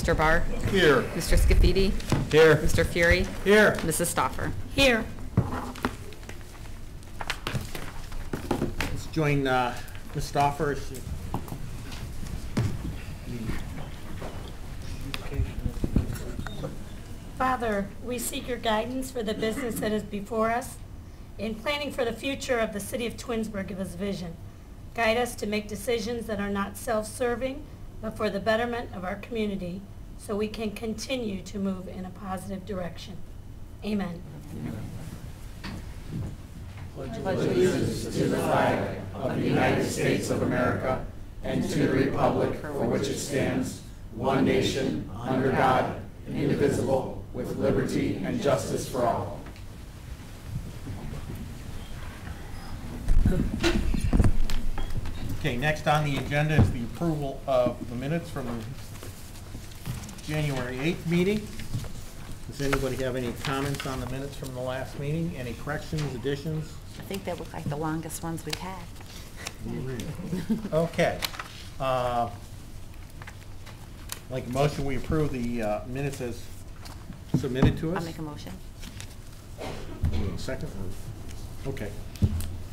Mr. Barr? Here. Mr. Scaffide? Here. Mr. Furey? Here. Mrs. Stauffer? Here. Let's join Ms. Stauffer. Father, we seek your guidance for the business that is before us. In planning for the future of the city of Twinsburg, give us vision. Guide us to make decisions that are not self-serving, but for the betterment of our community, so we can continue to move in a positive direction. Amen. Pledge allegiance to the flag of the United States of America and to the republic for which it stands, one nation, under God, indivisible, with liberty and justice for all. Okay, next on the agenda is the approval of the minutes from the January 8th meeting. Does anybody have any comments on the minutes from the last meeting? Any corrections, additions? I think they look like the longest ones we've had. Okay. Like a motion, we approve the minutes as submitted to us? I'll make a motion. Second? Okay.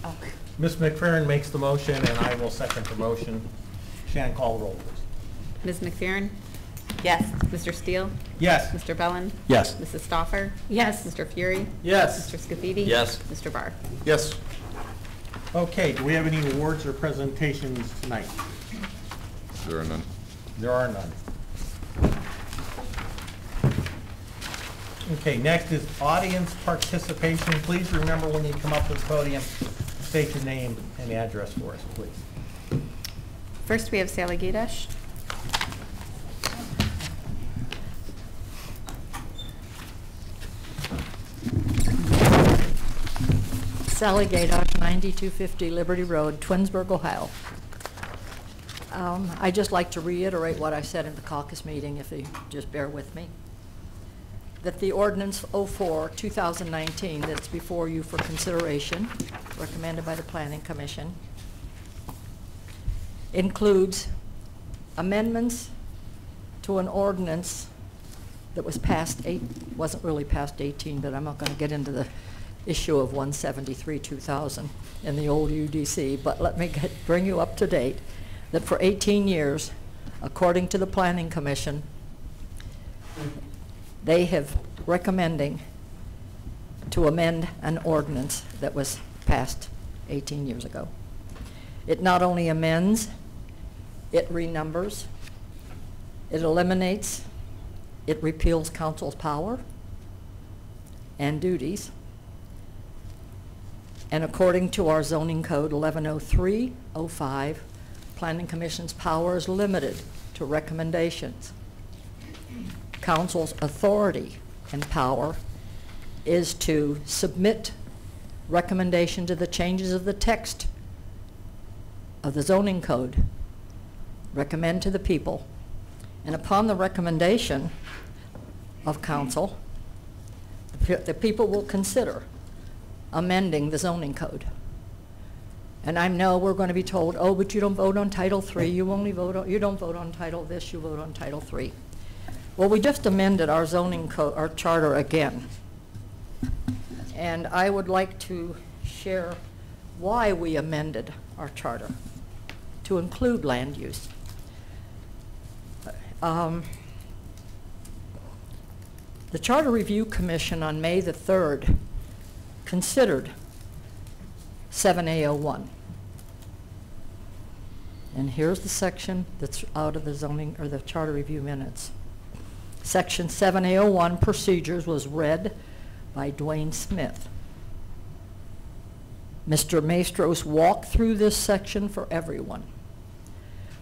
Oh. Ms. McFearin makes the motion, and I will second the motion. Shannon, call the roll, please. Ms. McFearin? Yes. Mr. Steele? Yes. Mr. Bellan? Yes. Mrs. Stauffer? Yes. Mr. Furey? Yes. Mr. Scaffide? Yes. Mr. Barr? Yes. Okay, do we have any awards or presentations tonight? There are none. There are none. Okay, next is audience participation. Please remember when you come up to the podium, state your name and address for us, please. First, we have Sally Gaidash. Sally Gaidash, 9250 Liberty Road, Twinsburg, Ohio. I'd just like to reiterate what I said in the caucus meeting, if you just bear with me. That the Ordinance 04-2019 that's before you for consideration, recommended by the Planning Commission, includes amendments to an ordinance that was passed, wasn't really past 18, but I'm not going to get into the issue of 173-2000 in the old UDC, but let me bring you up to date that for 18 years, according to the Planning Commission, they have recommending to amend an ordinance that was passed 18 years ago. It not only amends, it renumbers, it eliminates, it repeals council's power and duties. And according to our zoning code 1103-05, Planning Commission's power is limited to recommendations. Council's authority and power is to submit recommendation to the changes of the text of the zoning code, recommend to the people, and upon the recommendation of council, the people will consider amending the zoning code. And I know we're going to be told, oh, but you don't vote on Title III, you don't vote on Title this, you vote on Title III. Well, we just amended our zoning code, our charter again. And I would like to share why we amended our charter to include land use. The Charter Review Commission on May the 3rd considered 7A01. And here's the section that's out of the zoning or the Charter Review minutes. Section 7A01 procedures was read by Dwayne Smith. Mr. Maestros walked through this section for everyone.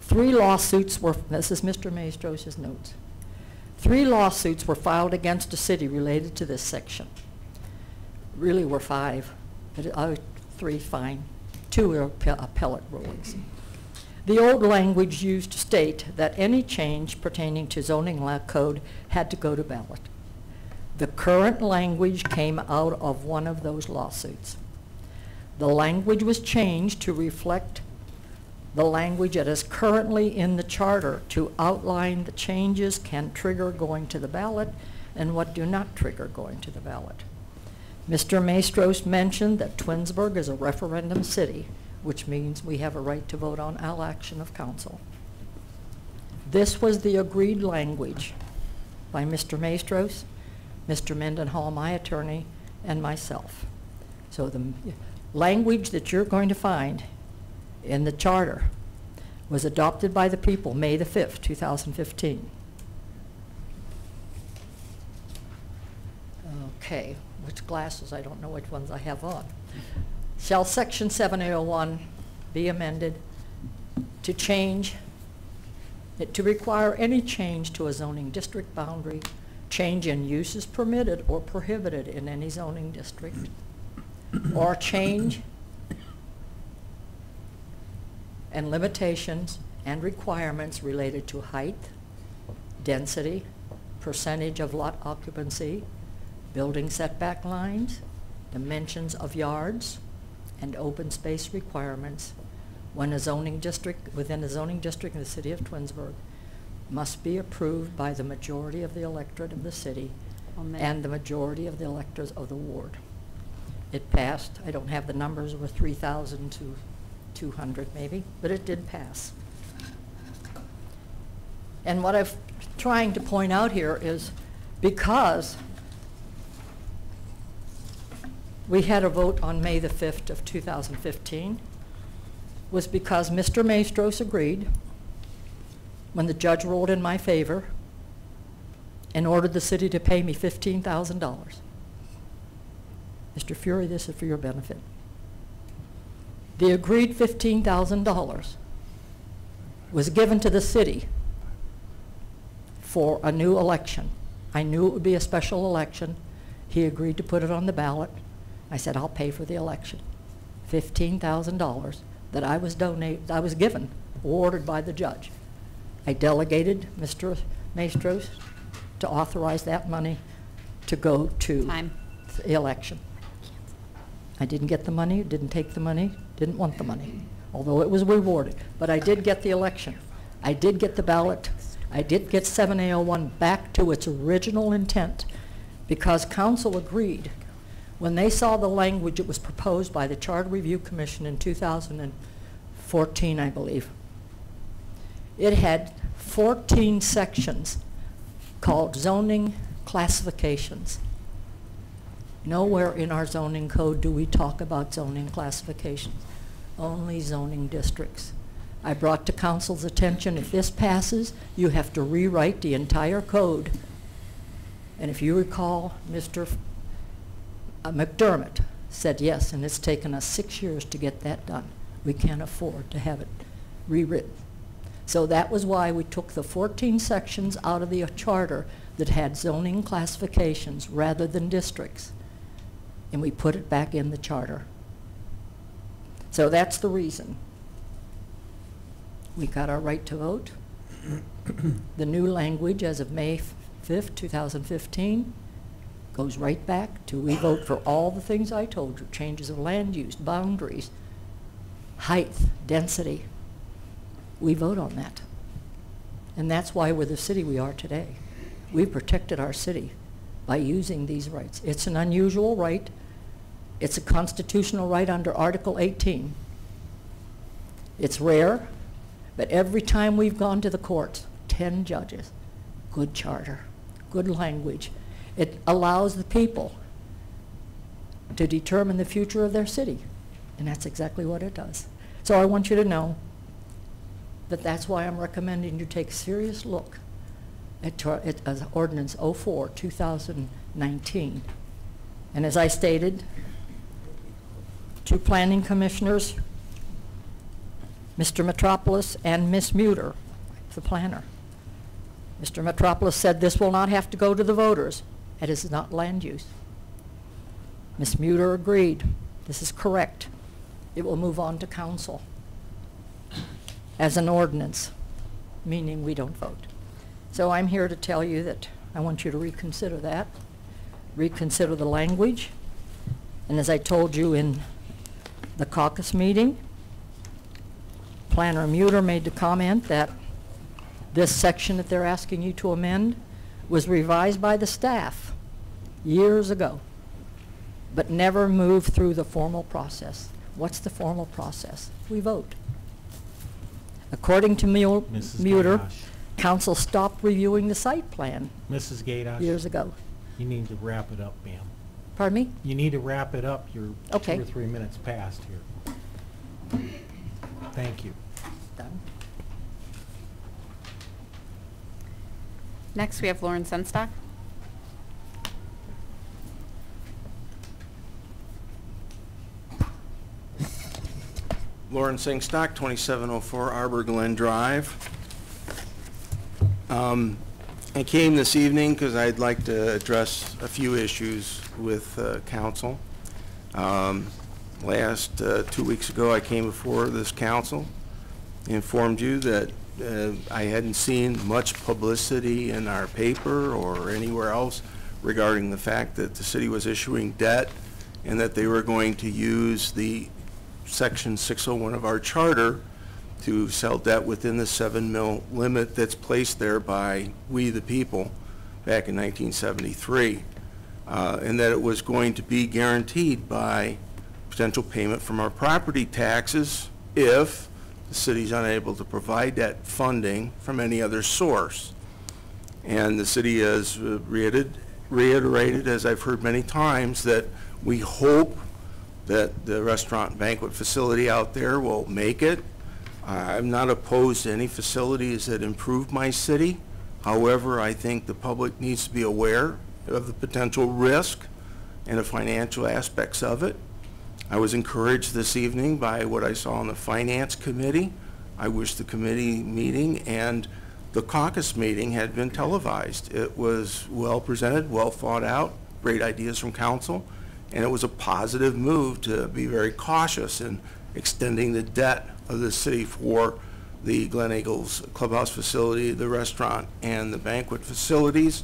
3 lawsuits were, this is Mr. Maestros' notes. 3 lawsuits were filed against the city related to this section. Really were 5, but 3 fine. 2 are appellate rulings. The old language used to state that any change pertaining to zoning law code had to go to ballot. The current language came out of one of those lawsuits. The language was changed to reflect the language that is currently in the charter to outline the changes can trigger going to the ballot and what do not trigger going to the ballot. Mr. Maestros mentioned that Twinsburg is a referendum city, which means we have a right to vote on all action of council. This was the agreed language by Mr. Maestros, Mr. Mendenhall, my attorney, and myself. So the language that you're going to find in the charter was adopted by the people May the 5th, 2015. Okay, which glasses? I don't know which ones I have on. Shall Section 7801 be amended to change, to require any change to a zoning district boundary, change in uses permitted or prohibited in any zoning district, or change and limitations and requirements related to height, density, percentage of lot occupancy, building setback lines, dimensions of yards, and open space requirements when a zoning district, within a zoning district in the city of Twinsburg, must be approved by the majority of the electorate of the city and the majority of the electors of the ward. It passed. I don't have the numbers, over 3,000 to 200 maybe, but it did pass. And what I'm trying to point out here is because we had a vote on May the 5th of 2015 was because Mr. Maestros agreed when the judge ruled in my favor and ordered the city to pay me $15,000. Mr. Furey, this is for your benefit. The agreed $15,000 was given to the city for a new election. I knew it would be a special election. He agreed to put it on the ballot. I said, I'll pay for the election. $15,000 that I was given, ordered by the judge. I delegated Mr. Maestros to authorize that money to go to the election. I didn't get the money, didn't take the money, didn't want the money, although it was rewarded. But I did get the election. I did get the ballot. I did get 7801 back to its original intent because council agreed when they saw the language that was proposed by the Charter Review Commission in 2014, I believe. It had 14 sections called zoning classifications. Nowhere in our zoning code do we talk about zoning classifications, only zoning districts. I brought to council's attention, if this passes, you have to rewrite the entire code. And if you recall, Mr. McDermott said yes, and it's taken us 6 years to get that done. We can't afford to have it rewritten. So that was why we took the 14 sections out of the charter that had zoning classifications rather than districts, and we put it back in the charter. So that's the reason. We got our right to vote. The new language as of May 5th, 2015 goes right back to we vote for all the things I told you, changes of land use, boundaries, height, density. We vote on that. And that's why we're the city we are today. We protected our city by using these rights. It's an unusual right. It's a constitutional right under Article 18. It's rare, but every time we've gone to the courts, 10 judges, good charter, good language. It allows the people to determine the future of their city, and that's exactly what it does. So I want you to know that that's why I'm recommending you take a serious look at Ordinance 04, 2019. And as I stated, two planning commissioners, Mr. Metropolis and Miss Muter, the planner. Mr. Metropolis said this will not have to go to the voters. It is not land use. Miss Muter agreed. This is correct. It will move on to council as an ordinance, meaning we don't vote. So I'm here to tell you that I want you to reconsider that, reconsider the language, and as I told you in the caucus meeting, Planner Muter made the comment that this section that they're asking you to amend was revised by the staff years ago, but never moved through the formal process. What's the formal process? We vote. According to Mrs. Muter, Gaydosh. council stopped reviewing the site plan Mrs. Gaydosh, years ago. you need to wrap it up, ma'am. Pardon me? You need to wrap it up. You're Okay. 2 or 3 minutes past here. Thank you. Done. Next, we have Lauren Senstock. Lauren Singstock, 2704 Arbor Glen Drive. I came this evening because I'd like to address a few issues with council. Last 2 weeks ago, I came before this council, informed you that I hadn't seen much publicity in our paper or anywhere else regarding the fact that the city was issuing debt and that they were going to use the Section 601 of our charter to sell debt within the 7 mil limit that's placed there by we the people back in 1973, and that it was going to be guaranteed by potential payment from our property taxes if the city's unable to provide that funding from any other source. And the city has reiterated, as I've heard many times, that we hope that the restaurant banquet facility out there will make it. I'm not opposed to any facilities that improve my city. However, I think the public needs to be aware of the potential risk and the financial aspects of it. I was encouraged this evening by what I saw on the Finance Committee. I wish the committee meeting and the caucus meeting had been televised. It was well presented, well thought out, great ideas from council, and it was a positive move to be very cautious in extending the debt of the city for the Glen Eagles clubhouse facility, the restaurant, and the banquet facilities.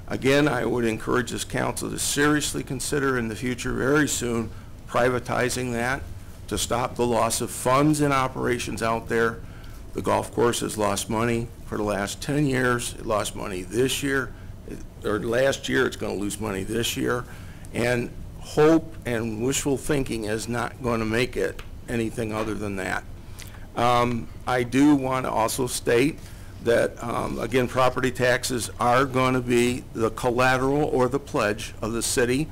Again, I would encourage this council to seriously consider in the future, very soon, privatizing that to stop the loss of funds and operations out there. The golf course has lost money for the last 10 years. It lost money this year, or last year. It's going to lose money this year. And hope and wishful thinking is not going to make it anything other than that. I do want to also state that, again, property taxes are going to be the collateral or the pledge of the city.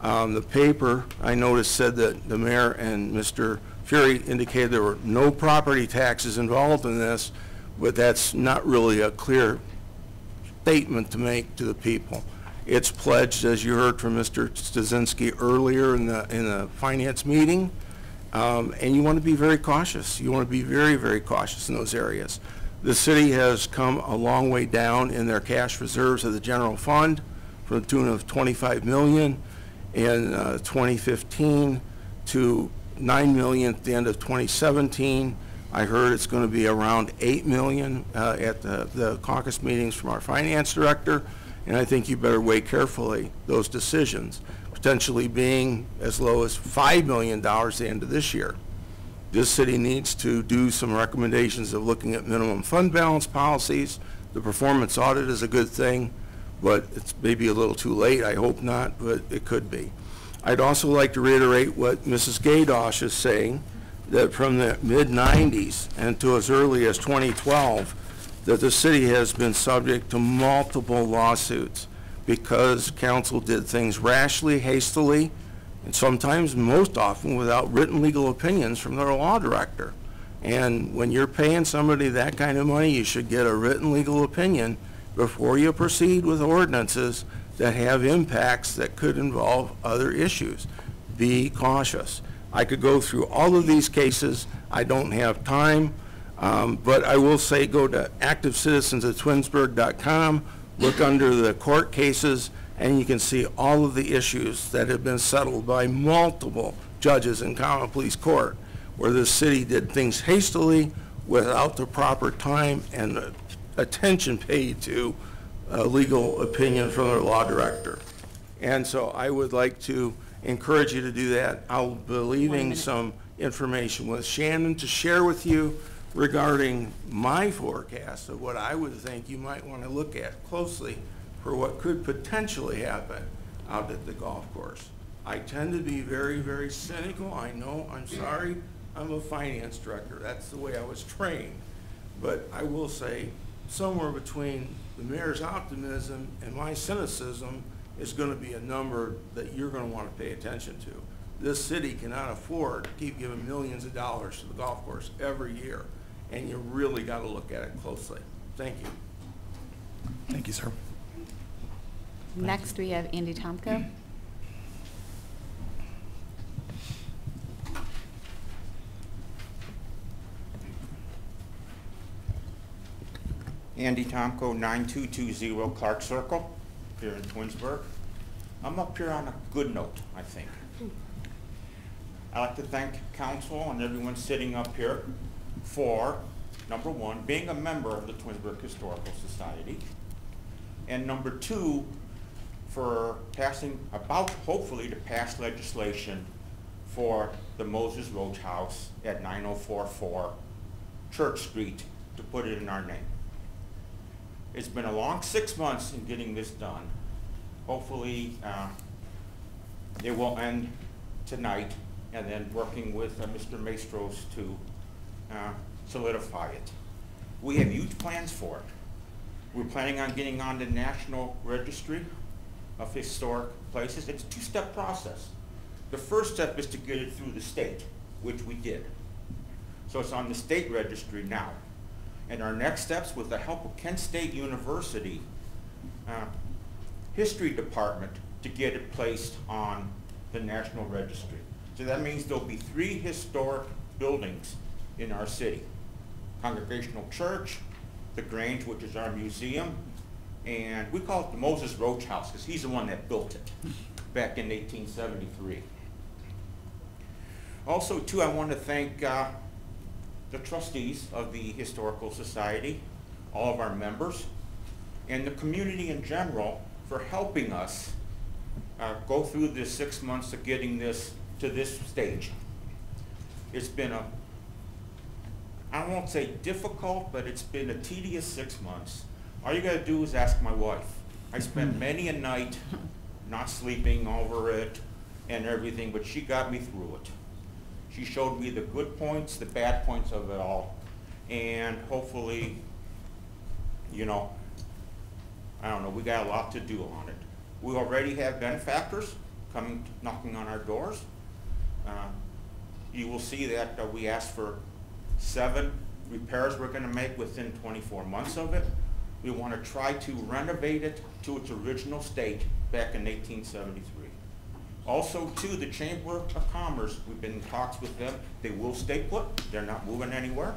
The paper, I noticed, said that the mayor and Mr. Furey indicated there were no property taxes involved in this, but that's not really a clear statement to make to the people. It's pledged, as you heard from Mr. Stasinski earlier in the finance meeting, and you want to be very cautious. You want to be very, very cautious in those areas. The city has come a long way down in their cash reserves of the general fund from the tune of $25 million in 2015 to $9 million at the end of 2017. I heard it's going to be around $8 million at the caucus meetings from our finance director, and I think you better weigh carefully those decisions, potentially being as low as $5 million at the end of this year. This city needs to do some recommendations of looking at minimum fund balance policies. The performance audit is a good thing, but it's maybe a little too late. I hope not, but it could be. I'd also like to reiterate what Mrs. Gaydosh is saying, that from the mid-90s and to as early as 2012, that the city has been subject to multiple lawsuits because council did things rashly, hastily, and sometimes, most often, without written legal opinions from their law director. And when you're paying somebody that kind of money, you should get a written legal opinion before you proceed with ordinances that have impacts that could involve other issues. Be cautious. I could go through all of these cases. I don't have time, but I will say go to activecitizens@twinsburg.com, look under the court cases, and you can see all of the issues that have been settled by multiple judges in common police court, where the city did things hastily without the proper time and attention paid to a legal opinion from their law director. And so I would like to encourage you to do that. I'll be leaving some information with Shannon to share with you regarding my forecast of what I would think you might want to look at closely for what could potentially happen out at the golf course. I tend to be very, very cynical. I know, I'm sorry, I'm a finance director. That's the way I was trained. But I will say somewhere between the mayor's optimism and my cynicism is going to be a number that you're going to want to pay attention to. This city cannot afford to keep giving millions of dollars to the golf course every year, and you really got to look at it closely. Thank you. Thank you, sir. Next, we have Andy Tomko. Andy Tomko, 9220 Clark Circle, here in Twinsburg. I'm up here on a good note, I think. I'd like to thank council and everyone sitting up here for, number one, being a member of the Twinsburg Historical Society, and number two, for passing, hopefully to pass legislation for the Moses Roach House at 9044 Church Street, to put it in our name. It's been a long 6 months in getting this done. Hopefully, it will end tonight, and then working with Mr. Maestros to solidify it. We have huge plans for it. We're planning on getting on the National Registry of Historic Places. It's a two-step process. The first step is to get it through the state, which we did. So it's on the state registry now. And our next steps, with the help of Kent State University History Department, to get it placed on the National Registry. So that means there'll be 3 historic buildings in our city. Congregational Church, the Grange, which is our museum, and we call it the Moses Roach House because he's the one that built it back in 1873. Also, too, I want to thank the trustees of the Historical Society, all of our members, and the community in general for helping us go through this 6 months of getting this to this stage. It's been I won't say difficult, but it's been a tedious 6 months. All you gotta do is ask my wife. I spent many a night not sleeping over it and everything, but she got me through it. She showed me the good points, the bad points of it all, and hopefully, you know, I don't know, we got a lot to do on it. We already have benefactors coming, knocking on our doors. You will see that we asked for 7 repairs we're going to make within 24 months of it. We want to try to renovate it to its original state back in 1873. Also, too, the Chamber of Commerce, we've been in talks with them. They will stay put. They're not moving anywhere.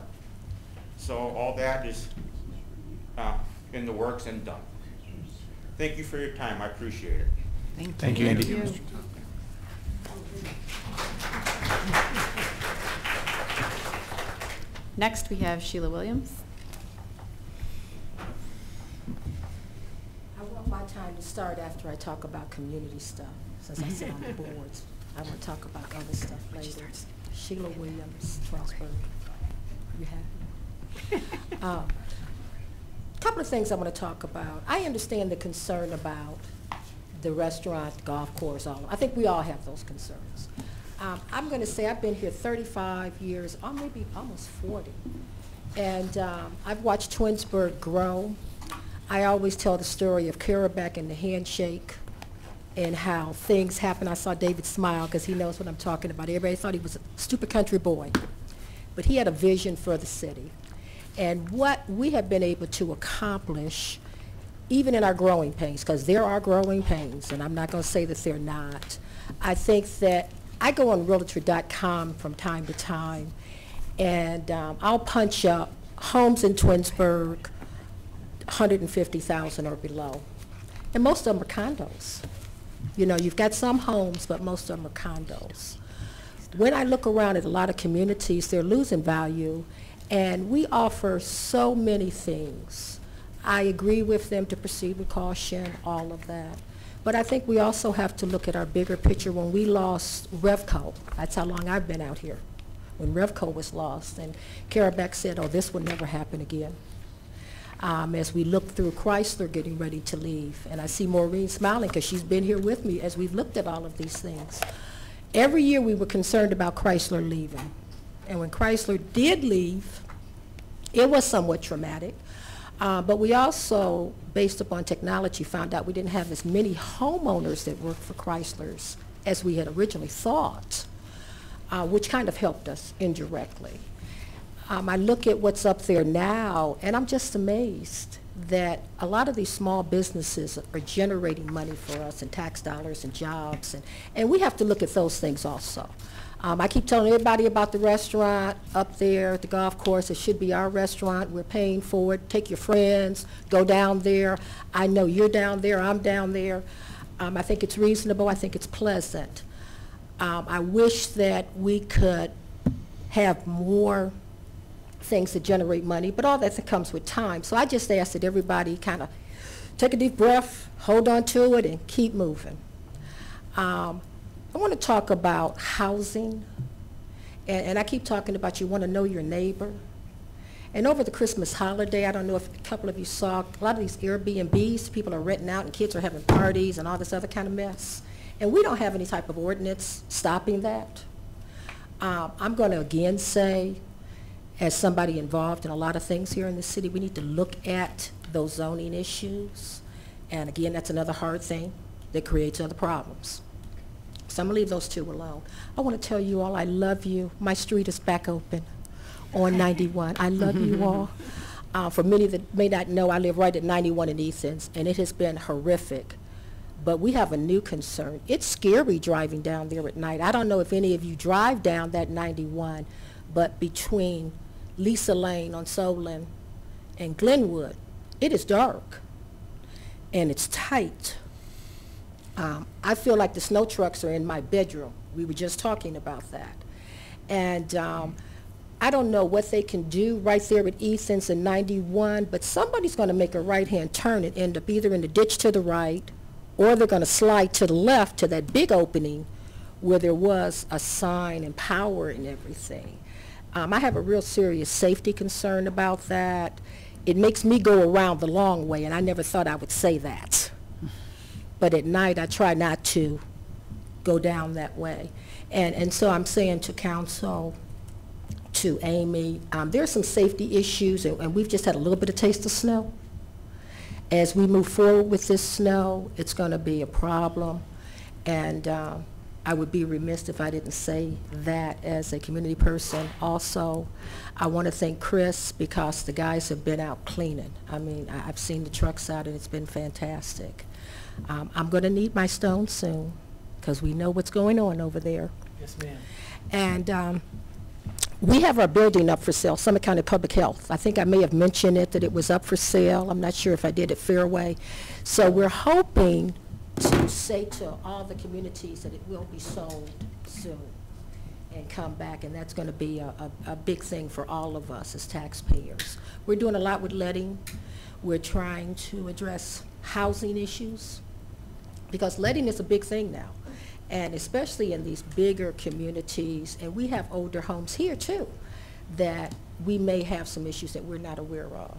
So all that is in the works and done. Thank you for your time. I appreciate it. Thank you, Andy. Next, we have Sheila Williams. I want my time to start after I talk about community stuff, since I sit on the boards. I want to talk about other stuff later. Sheila Williams, Twinsburg. You have it? Couple of things I want to talk about. I understand the concern about the restaurant, golf course, all. I think we all have those concerns. I'm going to say I've been here 35 years, or maybe almost 40. And I've watched Twinsburg grow. I always tell the story of Karabeck and the handshake and how things happen. I saw David smile because he knows what I'm talking about. Everybody thought he was a stupid country boy. But he had a vision for the city. And what we have been able to accomplish, even in our growing pains, because there are growing pains, and I'm not going to say that they're not. I think that I go on Realtor.com from time to time, and I'll punch up homes in Twinsburg, 150,000 or below. And most of them are condos. You know, you've got some homes, but most of them are condos. When I look around at a lot of communities, they're losing value, and we offer so many things. I agree with them to proceed with caution, all of that. But I think we also have to look at our bigger picture. When we lost Revco, that's how long I've been out here, when Revco was lost. And Kara Beck said, oh, this will never happen again. As we look through Chrysler getting ready to leave, and I see Maureen smiling because she's been here with me as we've looked at all of these things. Every year we were concerned about Chrysler leaving. And when Chrysler did leave, it was somewhat traumatic. But we also, based upon technology, found out we didn't have as many homeowners that worked for Chryslers as we had originally thought, which kind of helped us indirectly. I look at what's up there now, and I'm just amazed that a lot of these small businesses are generating money for us in tax dollars and jobs, and we have to look at those things also. I keep telling everybody about the restaurant up there at the golf course. It should be our restaurant. We're paying for it. Take your friends. Go down there. I know you're down there. I'm down there. I think it's reasonable. I think it's pleasant. I wish that we could have more things that generate money, but all that comes with time. So I just ask that everybody kind of take a deep breath, hold on to it, and keep moving. I want to talk about housing, and I keep talking about you want to know your neighbor. And over the Christmas holiday, I don't know if a couple of you saw, a lot of these Airbnbs, people are renting out and kids are having parties and all this other kind of mess. And we don't have any type of ordinance stopping that. I'm going to again say, as somebody involved in a lot of things here in the city, we need to look at those zoning issues. And again, that's another hard thing that creates other problems. So I'm going to leave those two alone. I want to tell you all I love you. My street is back open on 91. I love you all. For many that may not know, I live right at 91 in Athens, and it has been horrific. But we have a new concern. It's scary driving down there at night. I don't know if any of you drive down that 91, but between Lisa Lane on Solon and Glenwood, it is dark and it's tight. I feel like the snow trucks are in my bedroom. We were just talking about that. And I don't know what they can do right there at Athens and 91, but somebody's going to make a right-hand turn and end up either in the ditch to the right, or they're going to slide to the left to that big opening where there was a sign and power and everything. I have a real serious safety concern about that. It makes me go around the long way, and I never thought I would say that. But at night, I try not to go down that way. And so I'm saying to council, to Amy, there's some safety issues, and we've just had a little bit of taste of snow. As we move forward with this snow, it's going to be a problem. And I would be remiss if I didn't say that as a community person. Also, I want to thank Chris because the guys have been out cleaning. I mean, I've seen the trucks out and it's been fantastic. I'm going to need my stone soon because we know what's going on over there. Yes, ma'am. And we have our building up for sale, Summit County Public Health. I think I may have mentioned it, that it was up for sale. I'm not sure if I did at Fairway. So we're hoping to say to all the communities that it will be sold soon and come back, and that's going to be a big thing for all of us as taxpayers. We're doing a lot with letting. We're trying to address housing issues because letting is a big thing now, and especially in these bigger communities, and we have older homes here too, that we may have some issues that we're not aware of.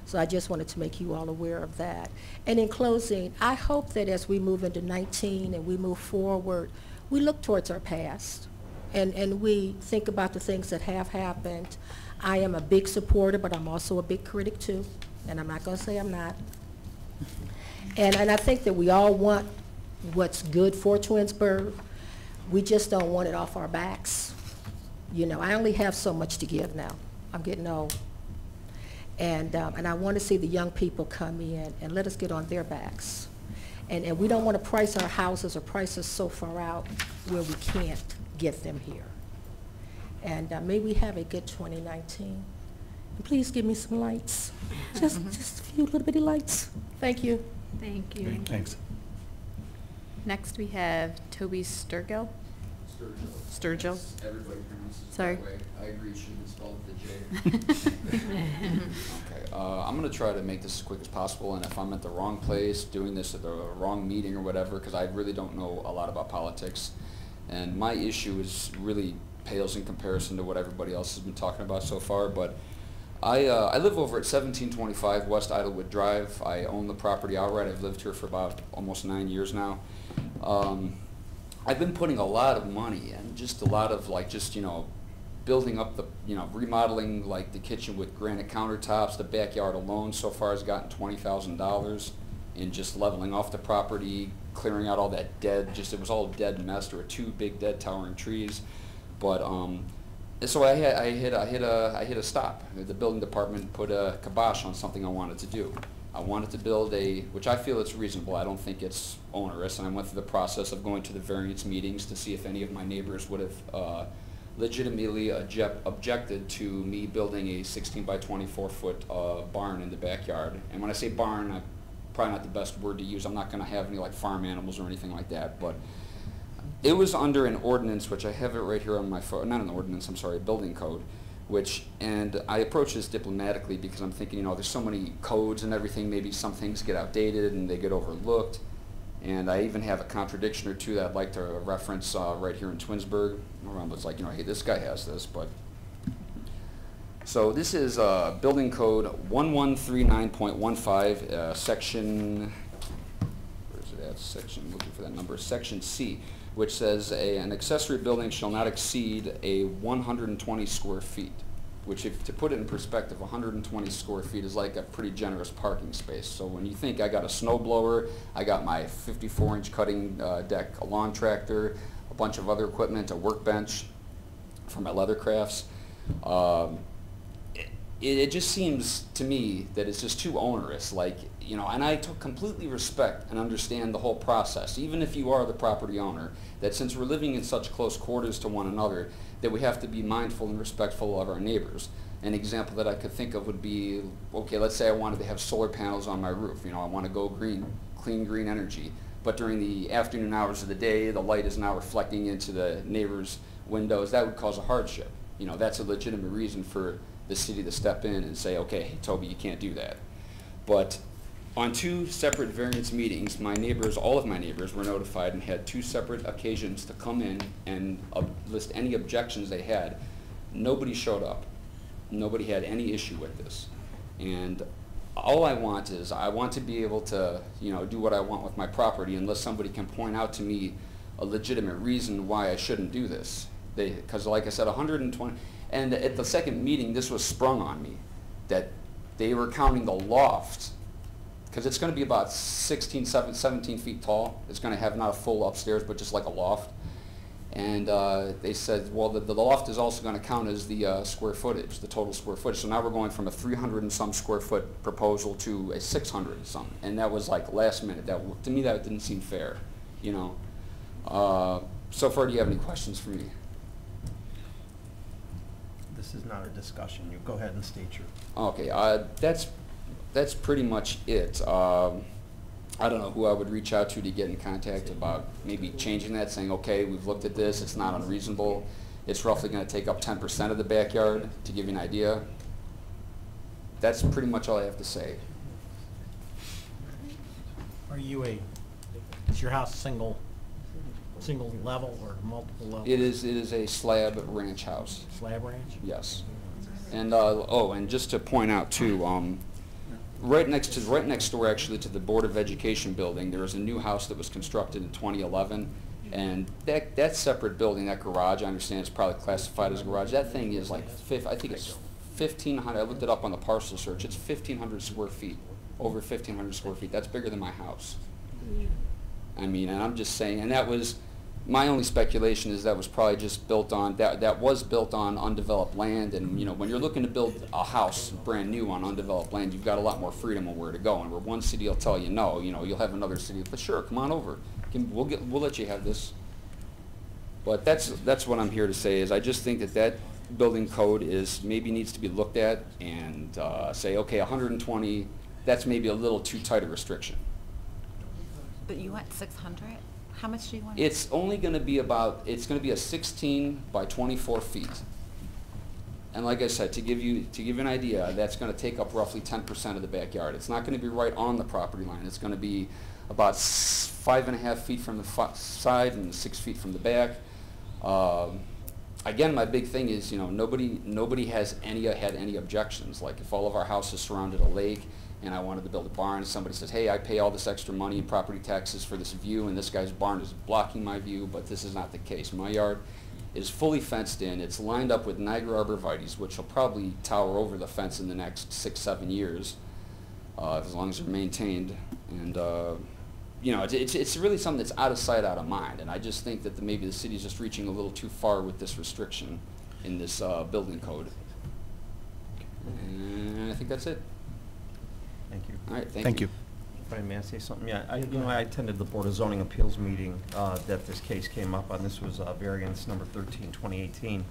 So I just wanted to make you all aware of that. And in closing, I hope that as we move into 19 and we move forward, we look towards our past and we think about the things that have happened. I am a big supporter, but I'm also a big critic too, and I'm not going to say I'm not. And I think that we all want what's good for Twinsburg. We just don't want it off our backs. You know, I only have so much to give now. I'm getting old. And I want to see the young people come in and let us get on their backs. And we don't want to price our houses or prices so far out where we can't get them here. And may we have a good 2019. And please give me some lights. Just a few little bitty lights. Thank you. Thank you. Thanks. Next, we have Toby Sturgill. Sturgill. Everybody pronounces it Sorry. that way. I agree, you should have spelled the J. Okay, I'm going to try to make this as quick as possible, and if I'm at the wrong place, doing this at the wrong meeting or whatever, because I really don't know a lot about politics, and my issue is really pales in comparison to what everybody else has been talking about so far, but I live over at 1725 West Idlewood Drive. I own the property outright. I've lived here for about almost 9 years now. I've been putting a lot of money and just a lot of like just, you know, building up the, you know, remodeling like the kitchen with granite countertops. The backyard alone so far has gotten $20,000 in just leveling off the property, clearing out all that dead, just it was all dead mess. There were 2 big dead towering trees, but so I hit a stop. The building department put a kibosh on something I wanted to do. I wanted to build which I feel it's reasonable. I don't think it's onerous, and I went through the process of going to the variance meetings to see if any of my neighbors would have legitimately objected to me building a 16 by 24 foot barn in the backyard. And when I say barn, probably not the best word to use. I'm not going to have any like farm animals or anything like that, but it was under an ordinance, which I have it right here on my phone. Not an ordinance, I'm sorry, a building code. And I approach this diplomatically because I'm thinking, you know, there's so many codes and everything, maybe some things get outdated and they get overlooked. And I even have a contradiction or two that I'd like to reference right here in Twinsburg. It's like, you know, hey, this guy has this, but. So this is building code 1139.15, section, where is it at? Section, I'm looking for that number, section C, which says an accessory building shall not exceed a 120 square feet, which to put it in perspective, 120 square feet is like a pretty generous parking space. So when you think I got a snow blower, I got my 54-inch cutting deck, a lawn tractor, a bunch of other equipment, a workbench for my leather crafts, it just seems to me that it's just too onerous, like, you know, and I completely respect and understand the whole process, even if you are the property owner, that since we're living in such close quarters to one another, that we have to be mindful and respectful of our neighbors. An example that I could think of would be, okay, let's say I wanted to have solar panels on my roof, you know, I want to go green, clean green energy, but during the afternoon hours of the day, the light is now reflecting into the neighbor's windows. That would cause a hardship. You know, that's a legitimate reason for the city to step in and say, okay, hey, Toby, you can't do that. But on 2 separate variance meetings, my neighbors, all of my neighbors were notified and had 2 separate occasions to come in and list any objections they had. Nobody showed up. Nobody had any issue with this. And all I want is I want to be able to, you know, do what I want with my property unless somebody can point out to me a legitimate reason why I shouldn't do this. Because like I said, 120, and at the second meeting, this was sprung on me, that they were counting the loft, because it's going to be about 17 feet tall. It's going to have not a full upstairs, but just like a loft. And they said, well, the loft is also going to count as the square footage, the total square footage. So now we're going from a 300 and some square foot proposal to a 600 and some. And that was like last minute. To me, that didn't seem fair, you know. So far, do you have any questions for me? This is not a discussion. You go ahead and state your. Okay, that's pretty much it. I don't know who I would reach out to get in contact about maybe changing that, saying, okay, we've looked at this, it's not unreasonable. It's roughly going to take up 10% of the backyard, to give you an idea. That's pretty much all I have to say. Are you is your house single level or multiple levels? It is a slab ranch house. Slab ranch? Yes. And and just to point out too, right next door actually to the Board of Education building, there is a new house that was constructed in 2011, and that separate building, that garage, I understand it's probably classified as a garage. That thing is like I think it's 1,500. I looked it up on the parcel search. It's 1,500 square feet, over 1,500 square feet. That's bigger than my house. I mean, and I'm just saying, and that was. My only speculation is that was probably just built on, that was built on undeveloped land, and you know, when you're looking to build a house brand new on undeveloped land, you've got a lot more freedom on where to go, and where one city will tell you no, you know, you'll have another city, but sure, come on over, we'll let you have this. But that's what I'm here to say, is I just think that building code maybe needs to be looked at and say, okay, 120, that's maybe a little too tight a restriction. But you want 600? How much do you want? It's only going to be it's going to be a 16 by 24 feet. And like I said, to give you an idea, that's going to take up roughly 10% of the backyard. It's not going to be right on the property line. It's going to be about 5.5 feet from the side and 6 feet from the back. again, my big thing is, you know, nobody has had any objections. Like if all of our houses surrounded a lake and I wanted to build a barn, somebody says, hey, I pay all this extra money in property taxes for this view and this guy's barn is blocking my view, but this is not the case. My yard is fully fenced in. It's lined up with Niagara arborvitaes, which will probably tower over the fence in the next 6-7 years, as long as they're maintained. And you know, it's really something that's out of sight, out of mind. And I just think that maybe the city's just reaching a little too far with this restriction in this building code. And I think that's it. Thank you. All right, thank you. If I may say something, yeah, I attended the Board of Zoning Appeals meeting that this case came up on. This was variance number 13, 2018.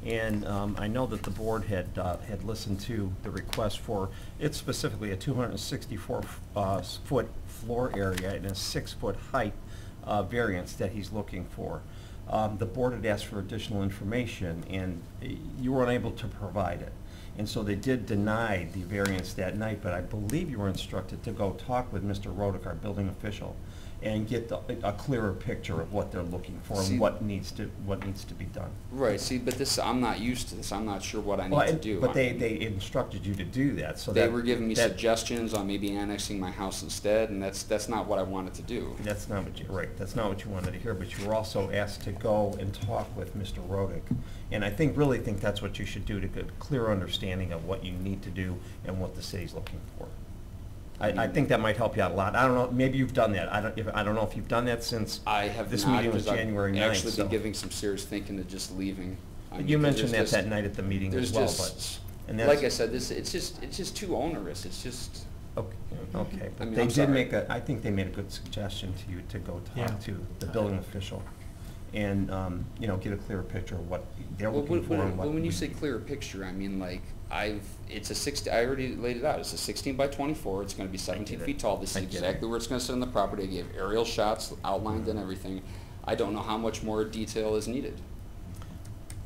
And I know that the board had listened to the request for, it's specifically a 264-foot floor area and a 6-foot height variance that he's looking for. The board had asked for additional information, and you were unable to provide it. And so they did deny the variance that night, but I believe you were instructed to go talk with Mr. Rodick, our building official, and get a clearer picture of what they're looking for and what needs to be done. Right. See, but this, I'm not used to this. I'm not sure what I need to do. But they instructed you to do that, so they were giving me suggestions on maybe annexing my house instead, and that's not what I wanted to do. That's not what you That's not what you wanted to hear. But you were also asked to go and talk with Mr. Rodick, and I really think that's what you should do to get a clear understanding of what you need to do and what the city's looking for. I think that might help you out a lot. I don't know, maybe you've done that. I don't know if you've done that since I have this not, meeting was January 9th. I've actually been giving some serious thinking to just leaving. You mentioned that night at the meeting as well, like I said, it's just too onerous. It's just okay. But I mean, they I'm did sorry. I think they made a good suggestion to you to go talk to the building official and you know, get a clearer picture of what they're looking for. Well, when you say clearer picture, I mean like I already laid it out. It's a 16 by 24. It's going to be 17 feet tall. This is exactly where it's going to sit on the property. I gave aerial shots outlined and everything. I don't know how much more detail is needed.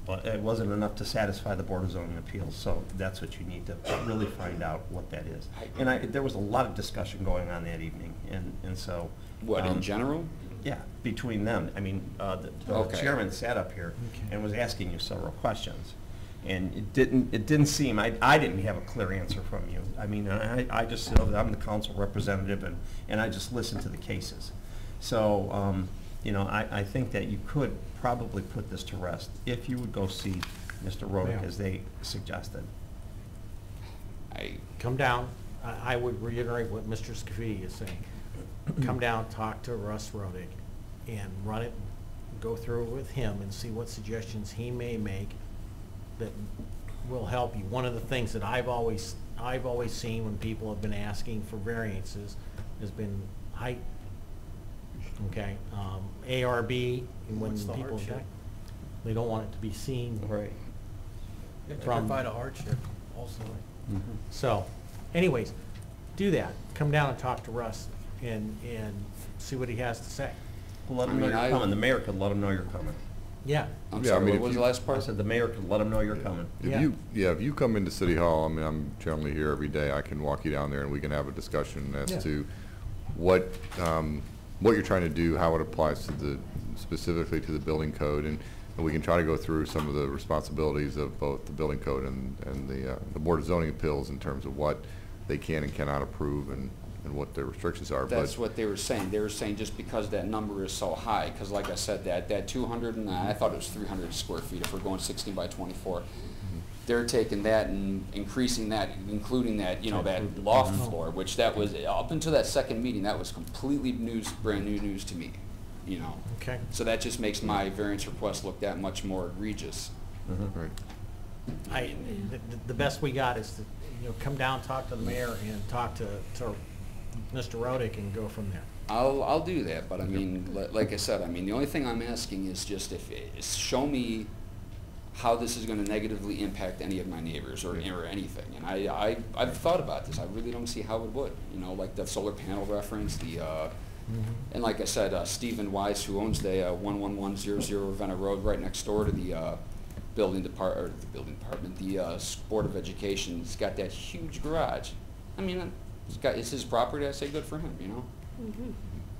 Well, it wasn't enough to satisfy the Board of Zoning Appeals, so that's what you need to really find out what that is. And there was a lot of discussion going on that evening, and so. What, in general? Yeah, between them. I mean, the chairman sat up here and was asking you several questions. And it didn't seem, I didn't have a clear answer from you. I mean, I just said, I'm the council representative, and I just listened to the cases. So, you know, I think that you could probably put this to rest if you would go see Mr. Rodick as they suggested. Come down. I would reiterate what Mr. Scaffide is saying. Come down, talk to Russ Rodick, and run it, go through it with him and see what suggestions he may make that will help you. One of the things that I've always seen when people have been asking for variances has been height. Okay, ARB, and when people object, they don't want it to be seen. Right. You have to provide a hardship also. So, anyways, do that. Come down and talk to Russ and see what he has to say. Well, let him know you're coming. The mayor could let him know you're coming. Yeah. I'm sorry, what was the last I part? said the mayor could let him know you're coming. If you come into City Hall, I mean, I'm generally here every day. I can walk you down there and we can have a discussion as to what you're trying to do, how it applies to specifically to the building code, and we can try to go through some of the responsibilities of both the building code and the Board of Zoning Appeals in terms of what they can and cannot approve and what their restrictions are. That's what they were saying. They were saying just because that number is so high, because like I said, that 200 and I thought it was 300 square feet if we're going 16 by 24. They're taking that and increasing that, including that, you know, that loft floor, which that was, up until that second meeting, that was completely brand new news to me, you know. Okay. So that just makes my variance request look that much more egregious. Right. The best we got is to, you know, come down, talk to the mayor, and talk to Mr. Rodick and go from there. I'll do that, but I mean, like I said, I mean, the only thing I'm asking is just show me how this is going to negatively impact any of my neighbors or anything. And I've thought about this. I really don't see how it would. You know, like the solar panel reference, and like I said, Stephen Wise, who owns the 11100 Ravenna Road right next door to the building department, the Board of Education, he's got that huge garage. I mean, it's his property. I say good for him, you know.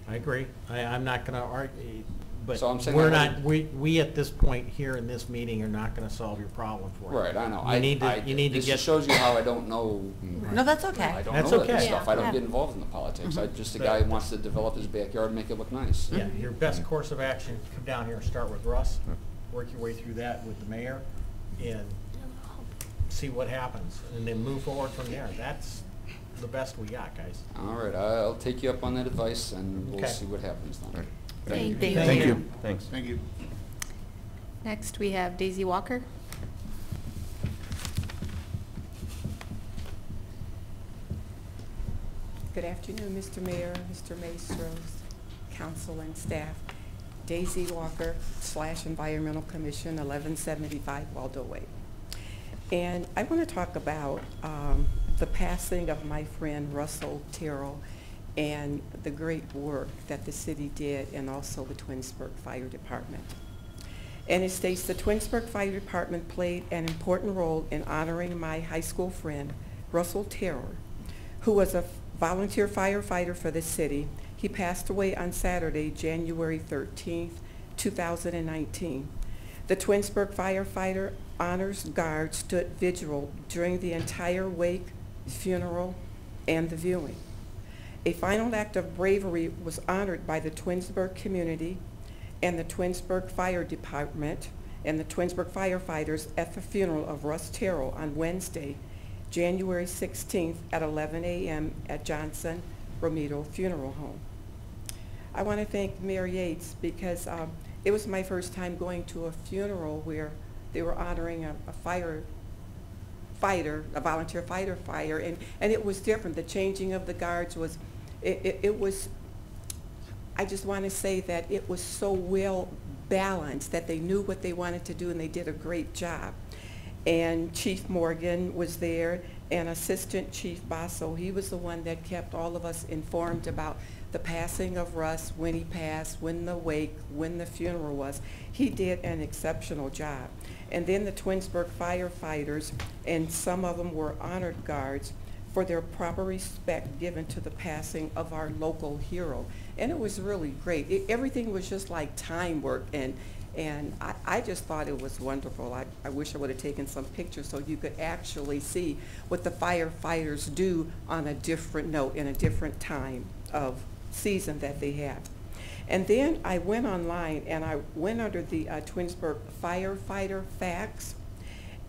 I agree. I'm not going to argue. But So I'm saying we're I not, we at this point here in this meeting are not gonna solve your problem for you. Right, I know. You need to This get. just shows you how I don't know. No, that's I okay. don't That's know that okay. stuff. I don't Yeah. get involved in the politics. I'm just a But- guy who wants to develop his backyard and make it look nice. Yeah, your best course of action, come down here and start with Russ, work your way through that with the mayor, and see what happens, and then move forward from there. That's the best we got, guys. All right, I'll take you up on that advice, and we'll Okay. see what happens then. Thank you. Thank you. Thanks. Thank you. Next, we have Daisy Walker. Good afternoon, Mr. Mayor, Mr. Maestros, council and staff. Daisy Walker / Environmental Commission, 1175 Waldo Way. And I want to talk about the passing of my friend Russell Terrell and the great work that the city did, and also the Twinsburg Fire Department. And it states the Twinsburg Fire Department played an important role in honoring my high school friend, Russell Terrell, who was a volunteer firefighter for the city. He passed away on Saturday, January 13th, 2019. The Twinsburg Firefighter Honors Guard stood vigil during the entire wake, funeral, and the viewing. A final act of bravery was honored by the Twinsburg community and the Twinsburg Fire Department and the Twinsburg firefighters at the funeral of Russ Terrell on Wednesday, January 16th at 11 a.m. at Johnson Romito Funeral Home. I want to thank Mayor Yates because it was my first time going to a funeral where they were honoring a volunteer firefighter, and it was different. The changing of the guards was, it was, I just want to say that it was so well balanced that they knew what they wanted to do and they did a great job. And Chief Morgan was there, and Assistant Chief Basso. He was the one that kept all of us informed about the passing of Russ, when he passed, when the wake, when the funeral was. He did an exceptional job. And then the Twinsburg firefighters, and some of them were honored guards for their proper respect given to the passing of our local hero. And it was really great. Everything was just like time work, and I just thought it was wonderful. I wish I would have taken some pictures so you could actually see what the firefighters do on a different note, in a different time of season that they have. And then I went online and I went under the Twinsburg Firefighter Facts,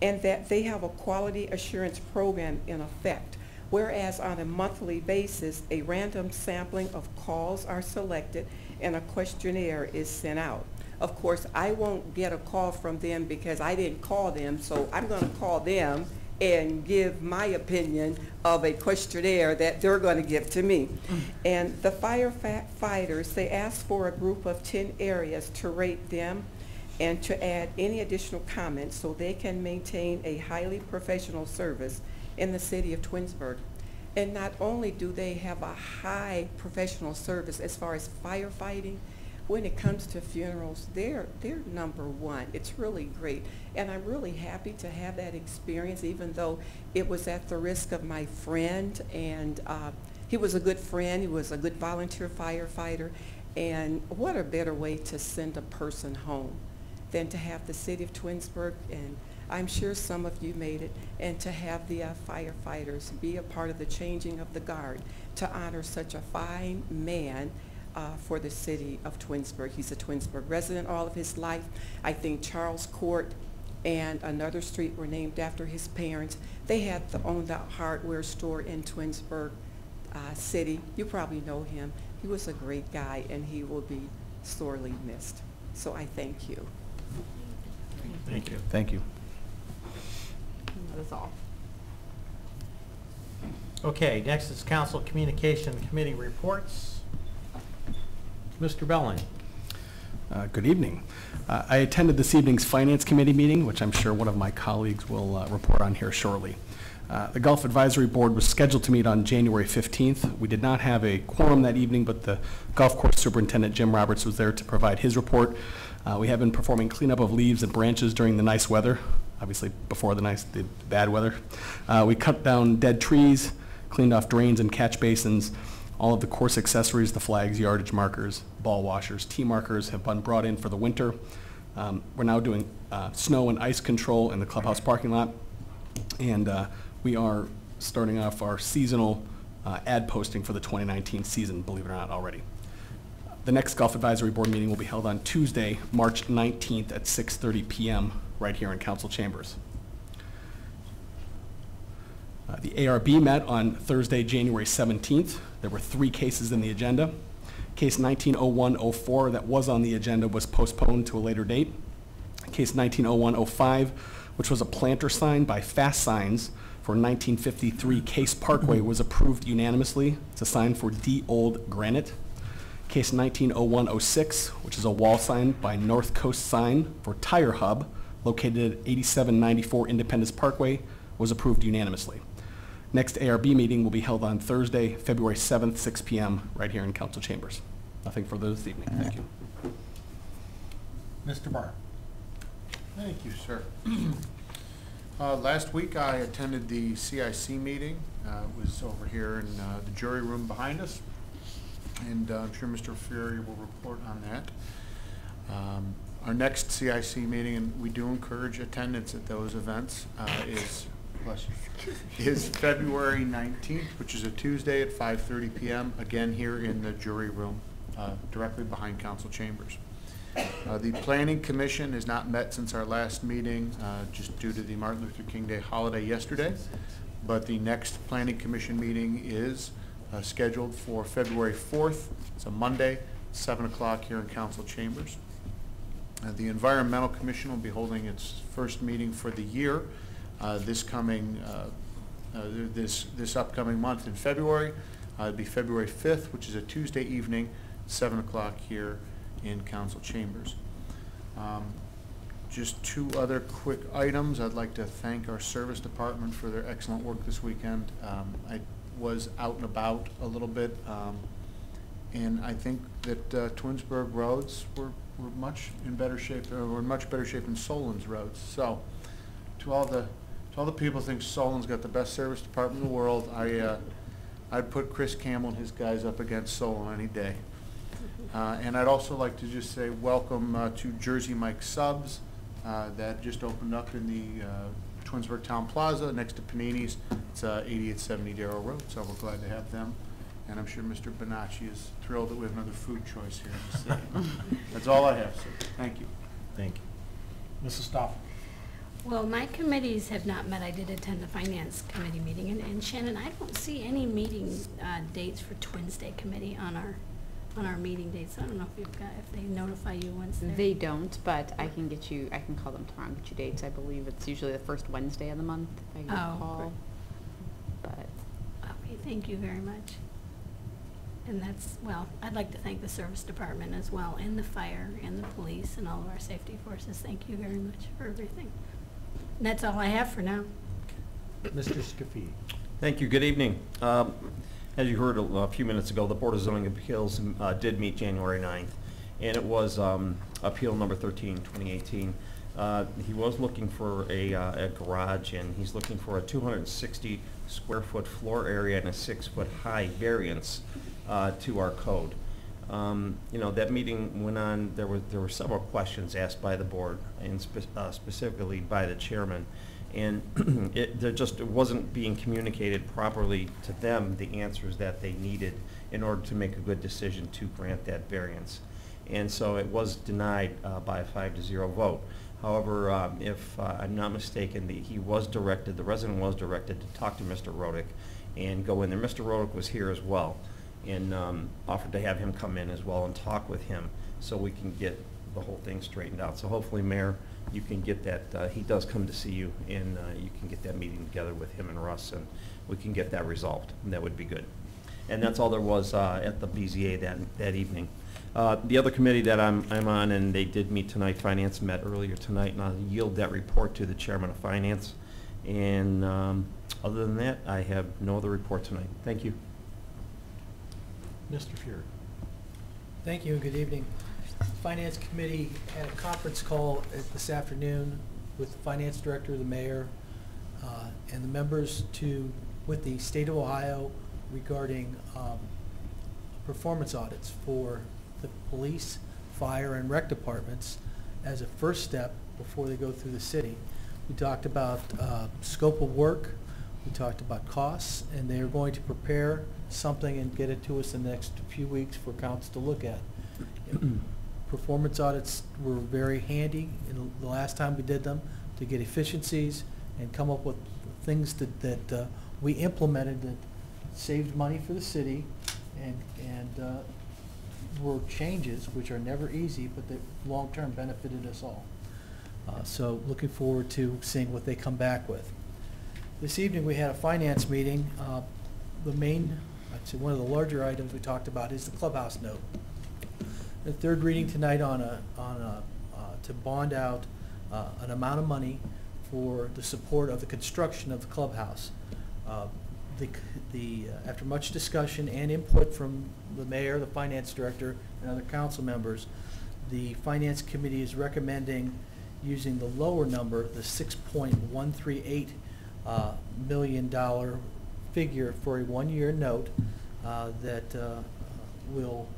and that they have a quality assurance program in effect, whereas on a monthly basis, a random sampling of calls are selected and a questionnaire is sent out. Of course, I won't get a call from them because I didn't call them, so I'm going to call them and give my opinion of a questionnaire that they're going to give to me. And the firefighters, they asked for a group of 10 areas to rate them and to add any additional comments so they can maintain a highly professional service in the city of Twinsburg. And not only do they have a high professional service as far as firefighting, when it comes to funerals, they're number one. It's really great. And I'm really happy to have that experience, even though it was at the risk of my friend. And he was a good friend. He was a good volunteer firefighter. And what a better way to send a person home than to have the city of Twinsburg, and I'm sure some of you made it, and to have the firefighters be a part of the changing of the guard to honor such a fine man for the city of Twinsburg. He's a Twinsburg resident all of his life. I think Charles Court and another street were named after his parents. They had owned the hardware store in Twinsburg City. You probably know him. He was a great guy, and he will be sorely missed. So I thank you. Thank you. Thank you. That is all. Okay, next is Council Communication Committee reports. Mr. Bellan. Good evening. I attended this evening's Finance Committee meeting, which I'm sure one of my colleagues will report on here shortly. The Golf Advisory Board was scheduled to meet on January 15th. We did not have a quorum that evening, but the golf course superintendent, Jim Roberts, was there to provide his report. We have been performing cleanup of leaves and branches during the nice weather, obviously before the bad weather. We cut down dead trees, cleaned off drains and catch basins, All of the course accessories, the flags, yardage markers, ball washers, tee markers have been brought in for the winter. We're now doing snow and ice control in the clubhouse parking lot. And we are starting off our seasonal ad posting for the 2019 season, believe it or not, already. The next Golf Advisory Board meeting will be held on Tuesday, March 19th at 6:30 p.m. right here in Council Chambers. The ARB met on Thursday, January 17th. There were 3 cases in the agenda. Case 190104 that was on the agenda was postponed to a later date. Case 190105, which was a planter sign by Fast Signs for 1953 Case Parkway, was approved unanimously. It's a sign for D. Old Granite. Case 190106, which is a wall sign by North Coast Sign for Tire Hub, located at 8794 Independence Parkway, was approved unanimously. Next ARB meeting will be held on Thursday, February 7th, 6 p.m., right here in Council Chambers. Nothing further this evening. Thank you. Mr. Barr. Thank you, sir. Last week I attended the CIC meeting. It was over here in the jury room behind us, and I'm sure Mr. Furey will report on that. Our next CIC meeting, and we do encourage attendance at those events, is February 19th, which is a Tuesday at 5:30 p.m., again here in the jury room, directly behind Council Chambers. The Planning Commission has not met since our last meeting, just due to the Martin Luther King Day holiday yesterday, but the next Planning Commission meeting is scheduled for February 4th. It's a Monday, 7 o'clock here in Council Chambers. The Environmental Commission will be holding its first meeting for the year this upcoming month in February. It'll be February 5th, which is a Tuesday evening, 7 o'clock here in Council Chambers. Just 2 other quick items. I'd like to thank our service department for their excellent work this weekend. I was out and about a little bit, and I think that Twinsburg roads were much in better shape, or were in much better shape than Solon's roads. So, to all the people who think Solon's got the best service department in the world, I'd put Chris Campbell and his guys up against Solon any day. And I'd also like to just say welcome to Jersey Mike Subs that just opened up in the Twinsburg Town Plaza next to Panini's. It's 8870 Darrow Road, so we're glad to have them. And I'm sure Mr. Bonacci is thrilled that we have another food choice here in the city. That's all I have, sir. Thank you. Thank you. Mrs. Stauffer. Well, my committees have not met. I did attend the Finance Committee meeting, and Shannon, I don't see any meeting dates for Twins Day Committee on our meeting dates. I don't know if they notify you once They don't, but I can call them tomorrow and get you dates. I believe it's usually the first Wednesday of the month, if I recall. But okay, thank you very much. And well, I'd like to thank the service department as well, and the fire, and the police, and all of our safety forces. Thank you very much for everything. And that's all I have for now. Mr. Scaffide. Thank you. Good evening. As you heard a few minutes ago, the Board of Zoning Appeals did meet January 9th, and it was appeal number 13, 2018. He was looking for a garage, and he's looking for a 260 square foot floor area and a 6 foot high variance to our code. You know, that meeting went on. There were several questions asked by the board, and specifically by the chairman, and it wasn't being communicated properly to them the answers that they needed in order to make a good decision to grant that variance. And so it was denied by a 5-0 vote. However, if I'm not mistaken, the resident was directed to talk to Mr. Rodick and go in there. Mr. Rodick was here as well, and offered to have him come in as well and talk with him so we can get the whole thing straightened out. So hopefully, Mayor, you can get that, he does come to see you, and you can get that meeting together with him and Russ, and we can get that resolved, and that would be good. And that's all there was at the BZA that evening. The other committee that I'm on, and they did meet tonight, Finance met earlier tonight, and I'll yield that report to the Chairman of Finance. And other than that, I have no other report tonight. Thank you. Mr. Furey. Thank you and good evening. Finance Committee had a conference call this afternoon with the Finance Director, the Mayor, and the members with the State of Ohio regarding performance audits for the police, fire, and rec departments as a first step before they go through the city. We talked about scope of work, we talked about costs, and they are going to prepare something and get it to us in the next few weeks for council to look at. Performance audits were very handy in the last time we did them to get efficiencies and come up with things that we implemented that saved money for the city and were changes which are never easy, but that long-term benefited us all. So looking forward to seeing what they come back with. This evening we had a finance meeting. The main, I'd say one of the larger items we talked about is the clubhouse note. The third reading tonight to bond out an amount of money for the support of the construction of the clubhouse. After much discussion and input from the mayor, the finance director, and other council members, the finance committee is recommending using the lower number, the $6.138 million figure for a one-year note that will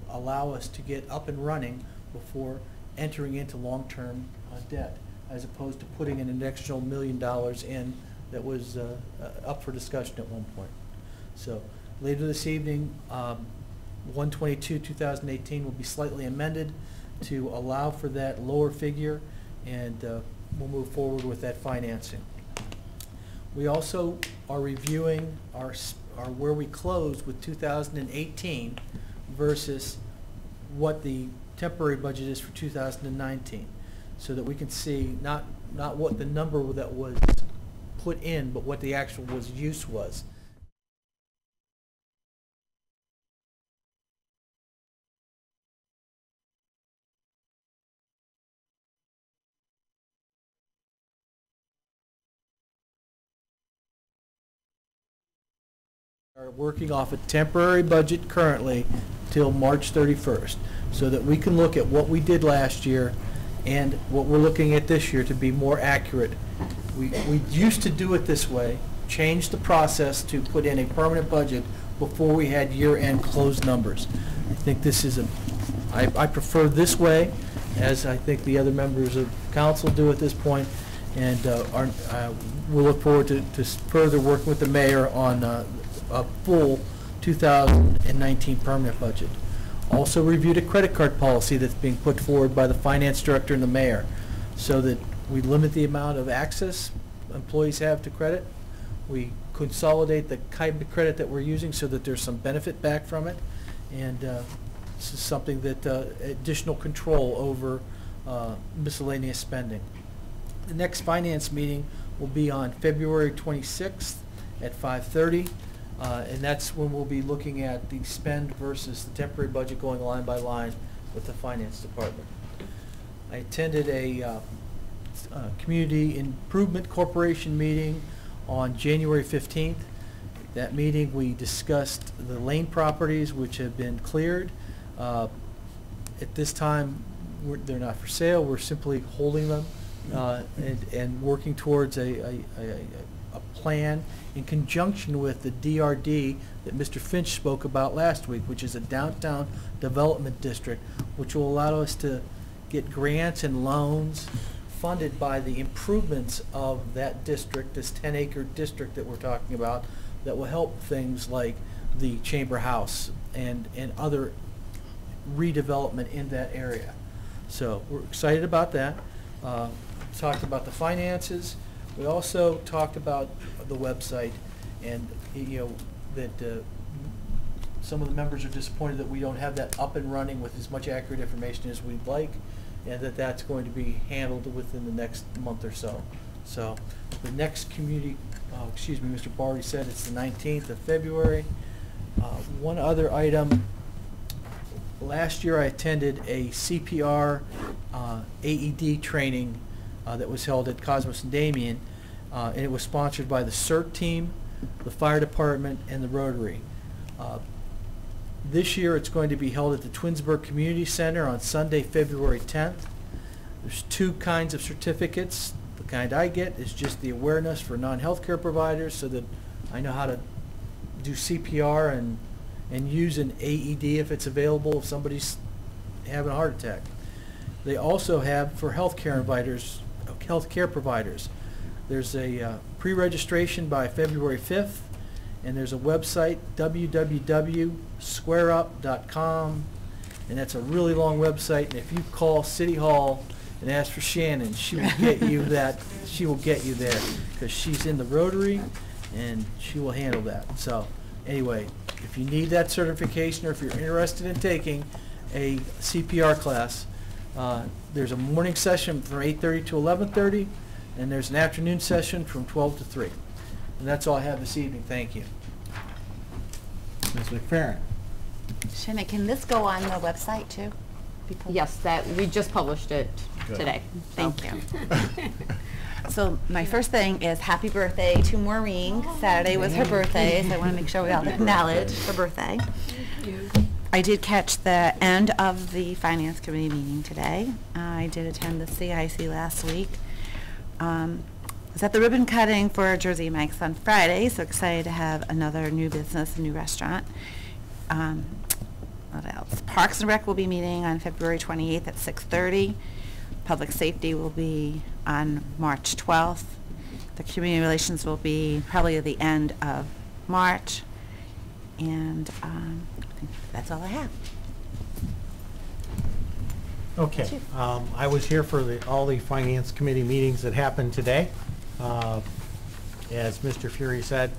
allow us to get up and running before entering into long-term debt, as opposed to putting an additional $1 million in that was up for discussion at one point. So later this evening, 1/22/2018 will be slightly amended to allow for that lower figure, and we'll move forward with that financing. We also are reviewing our where we closed with 2018 versus what the temporary budget is for 2019, so that we can see not what the number that was put in, but what the actual use was. Are working off a temporary budget currently till March 31st, so that we can look at what we did last year and what we're looking at this year to be more accurate. We used to do it this way, change the process to put in a permanent budget before we had year-end closed numbers. I think this is I prefer this way, as I think the other members of council do at this point, and we'll look forward to further working with the mayor on a full 2019 permanent budget. Also reviewed a credit card policy that's being put forward by the finance director and the mayor, so that we limit the amount of access employees have to credit. We consolidate the kind of credit that we're using so that there's some benefit back from it, and this is something that additional control over miscellaneous spending. The next finance meeting will be on February 26th at 5:30. And that's when we'll be looking at the spend versus the temporary budget, going line by line with the finance department. I attended a Community Improvement Corporation meeting on January 15th. That meeting we discussed the lane properties which have been cleared. At this time they're not for sale, we're simply holding them and working towards a plan in conjunction with the DRD that Mr. Finch spoke about last week, which is a downtown development district, which will allow us to get grants and loans funded by the improvements of that district, this 10-acre district that we're talking about, that will help things like the Chamber House and other redevelopment in that area. So we're excited about that. Talked about the finances. We also talked about the website, and that some of the members are disappointed that we don't have that up and running with as much accurate information as we'd like, and that's going to be handled within the next month or so. So the next community, Mr. Barr said it's the 19th of February. One other item. Last year I attended a CPR AED training that was held at Cosmos and Damien, and it was sponsored by the CERT team, the fire department, and the Rotary. This year it's going to be held at the Twinsburg Community Center on Sunday, February 10th. There's two kinds of certificates. The kind I get is just the awareness for non-healthcare providers, so that I know how to do CPR and use an AED if it's available, if somebody's having a heart attack. They also have for healthcare providers. There's a pre-registration by February 5th, and there's a website, www.squareup.com, and that's a really long website. And if you call City Hall and ask for Shannon, she will get you that. She will get you there because she's in the Rotary, and she will handle that. So, anyway, if you need that certification, or if you're interested in taking a CPR class, there's a morning session from 8:30 to 11:30, and there's an afternoon session from 12 to 3. And that's all I have this evening. Thank you. Ms. McFearin. Shannon, can this go on the website too? Yes, that, we just published it Good. today. Thank you. So my first thing is happy birthday to Maureen. Saturday was her birthday, so I want to make sure we all acknowledge her birthday. Thank you. I did catch the end of the Finance Committee meeting today. I did attend the CIC last week. Was at the ribbon cutting for Jersey Mike's on Friday, so excited to have another new business, a new restaurant. What else? Parks and Rec will be meeting on February 28th at 6:30. Public Safety will be on March 12th. The Community Relations will be probably at the end of March. And I think that's all I have. Okay, I was here for all the Finance Committee meetings that happened today. As Mr. Furey said,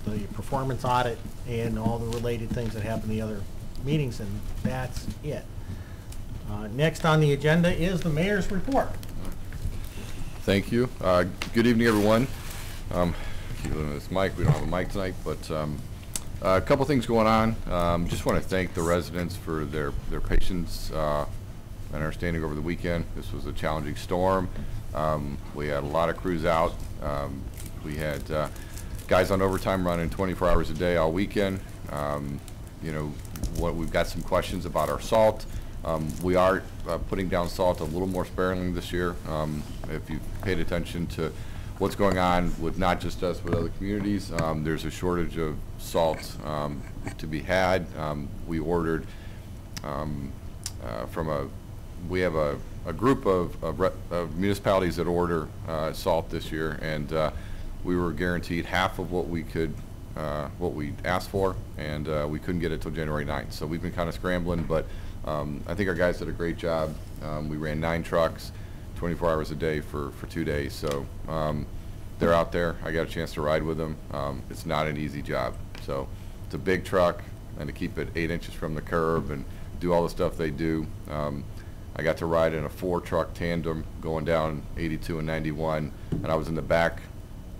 the performance audit and all the related things that happened in the other meetings, and that's it. Next on the agenda is the mayor's report. Thank you. Good evening, everyone. Keep looking at this mic. We don't have a mic tonight, but a couple things going on. Just want to thank the residents for their patience and understanding over the weekend. This was a challenging storm. We had a lot of crews out. We had guys on overtime running 24 hours a day all weekend. You know, we've got some questions about our salt. We are putting down salt a little more sparingly this year. If you paid attention to what's going on with not just us, but other communities, there's a shortage of salt to be had. We ordered we have a group of municipalities that order salt this year, and we were guaranteed half of what we asked for, and we couldn't get it till January 9th. So we've been kind of scrambling, but I think our guys did a great job. We ran 9 trucks, 24 hours a day for 2 days. So they're out there. I got a chance to ride with them. It's not an easy job. So it's a big truck, and to keep it 8 inches from the curb and do all the stuff they do. I got to ride in a 4-truck tandem going down 82 and 91, and I was in the back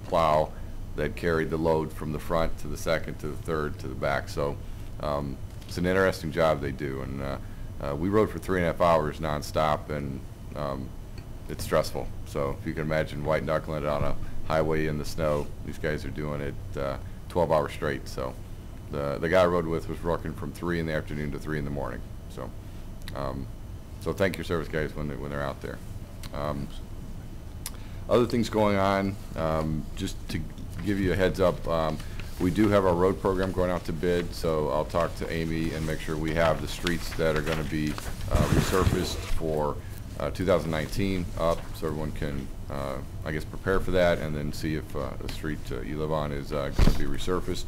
plow that carried the load from the front to the second to the third to the back. So it's an interesting job they do, and we rode for 3.5 hours nonstop, and it's stressful. So if you can imagine white knuckling it on a highway in the snow, these guys are doing it 12 hours straight. So the guy I rode with was working from 3 in the afternoon to 3 in the morning. So so thank your service guys when they're out there. Other things going on, just to give you a heads up, we do have our road program going out to bid, so I'll talk to Amy and make sure we have the streets that are going to be resurfaced for 2019 up, so everyone can, I guess, prepare for that, and then see if the street you live on is going to be resurfaced.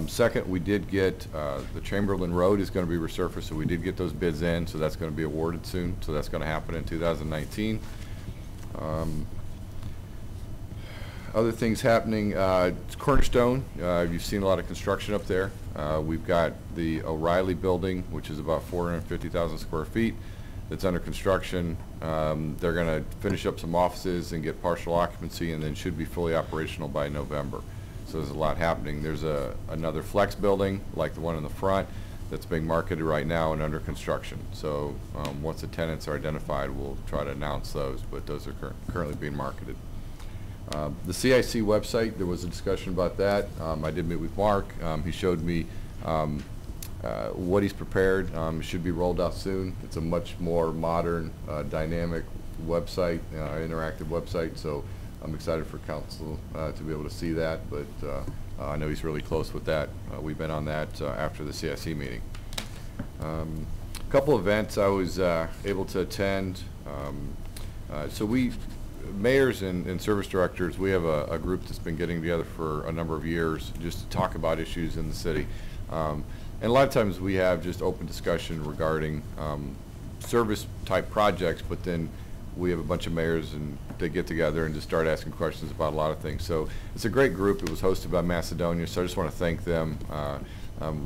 Second, we did get the Chamberlain Road is going to be resurfaced, so we did get those bids in, so that's going to be awarded soon, so that's going to happen in 2019. Other things happening, Cornerstone, you've seen a lot of construction up there. We've got the O'Reilly building, which is about 450,000 square feet, that's under construction. They're going to finish up some offices and get partial occupancy, and then should be fully operational by November. So there's a lot happening. There's another flex building, like the one in the front, that's being marketed right now and under construction. So once the tenants are identified, we'll try to announce those, but those are currently being marketed. The CIC website, there was a discussion about that. I did meet with Mark. He showed me what he's prepared. It should be rolled out soon. It's a much more modern, dynamic website, interactive website, so I'm excited for council to be able to see that, but I know he's really close with that. We've been on that after the CSE meeting. A couple events I was able to attend. So we, mayors and service directors, we have a group that's been getting together for a number of years just to talk about issues in the city. And a lot of times we have just open discussion regarding service type projects, but then we have a bunch of mayors and they get together and just start asking questions about a lot of things. So it's a great group. It was hosted by Macedonia, so I just want to thank them.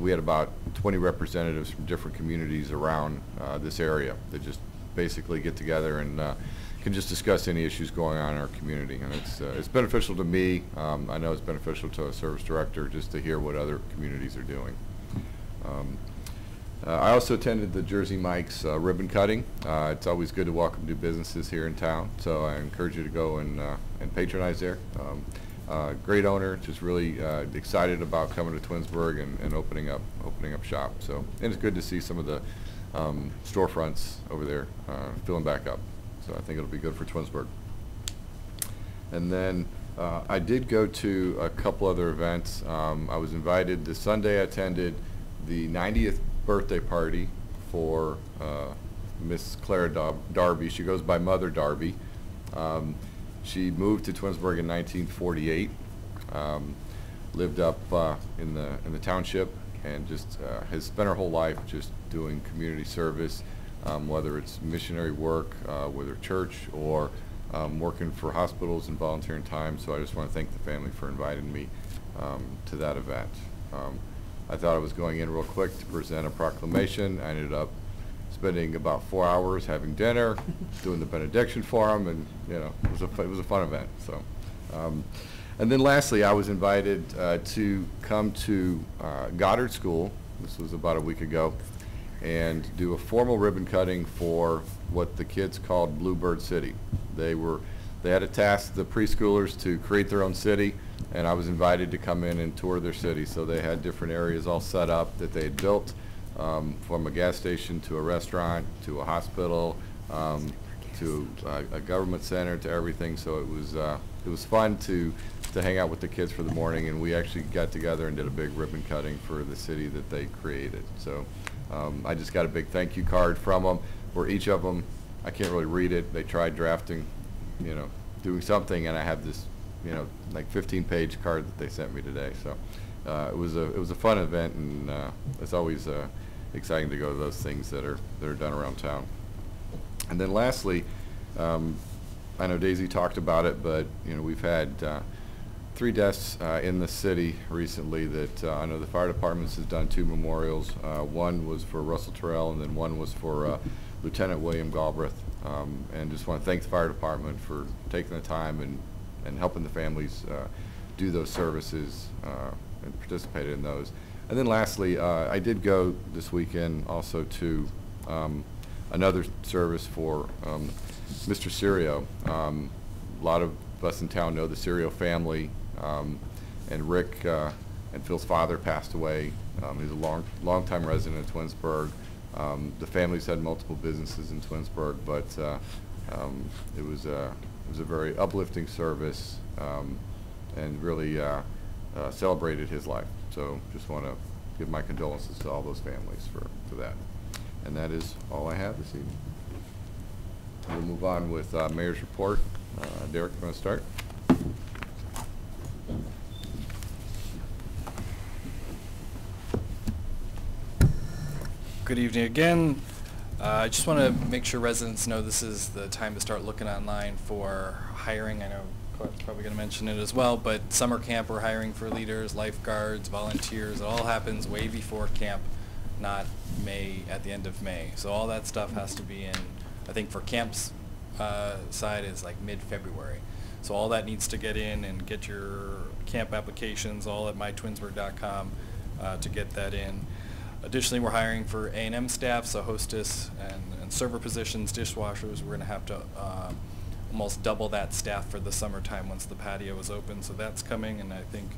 We had about 20 representatives from different communities around this area that just basically get together and can just discuss any issues going on in our community. And it's beneficial to me. I know it's beneficial to a service director just to hear what other communities are doing. I also attended the Jersey Mike's ribbon cutting. It's always good to welcome new businesses here in town, so I encourage you to go and patronize there. Great owner, just really excited about coming to Twinsburg and opening up shop. So, and it's good to see some of the storefronts over there filling back up. So I think it'll be good for Twinsburg. And then I did go to a couple other events. I was invited this Sunday. I attended the 90th birthday party for Miss Clara Darby. She goes by Mother Darby. She moved to Twinsburg in 1948, lived up in the township, and just has spent her whole life just doing community service, whether it's missionary work with her church or working for hospitals and volunteering time. So I just want to thank the family for inviting me to that event. I thought I was going in real quick to present a proclamation. I ended up spending about 4 hours having dinner, doing the benediction for them, and you know, it was a fun event. So, and then lastly, I was invited to come to Goddard School. This was about a week ago, and do a formal ribbon cutting for what the kids called Bluebird City. They had a task, the preschoolers, to create their own city, and I was invited to come in and tour their city. So they had different areas all set up that they had built, from a gas station to a restaurant to a hospital to a government center to everything. So it was fun to hang out with the kids for the morning, and we actually got together and did a big ribbon cutting for the city that they created. So I just got a big thank you card from them for each of them. I can't really read it. They tried drafting, you know, doing something, and I have this, you know, like 15-page card that they sent me today. So it was a fun event, and it's always exciting to go to those things that are done around town. And then lastly, I know Daisy talked about it, but you know, we've had 3 deaths in the city recently that I know the fire department has done 2 memorials. One was for Russell Terrell, and then one was for Lieutenant William Galbraith. And just want to thank the fire department for taking the time and helping the families do those services and participated in those. And then lastly, I did go this weekend also to another service for Mr. Serio. A lot of us in town know the Serio family, and Rick and Phil's father passed away. He's a long-time resident of Twinsburg. The family's had multiple businesses in Twinsburg, but it was a very uplifting service, and really celebrated his life. So just want to give my condolences to all those families for that. And that is all I have this evening. We'll move on with Mayor's report. Derek, you want to start? Good evening again. I just want to make sure residents know this is the time to start looking online for hiring. I know Clark's probably going to mention it as well, but summer camp, we're hiring for leaders, lifeguards, volunteers. It all happens way before camp, not May, at the end of May. So all that stuff has to be in, I think for camp's side is like mid-February. So all that needs to get in, and get your camp applications all at mytwinsburg.com to get that in. Additionally, we're hiring for A&M staff, so hostess and server positions, dishwashers. We're going to have to almost double that staff for the summertime once the patio is open, so that's coming. And I think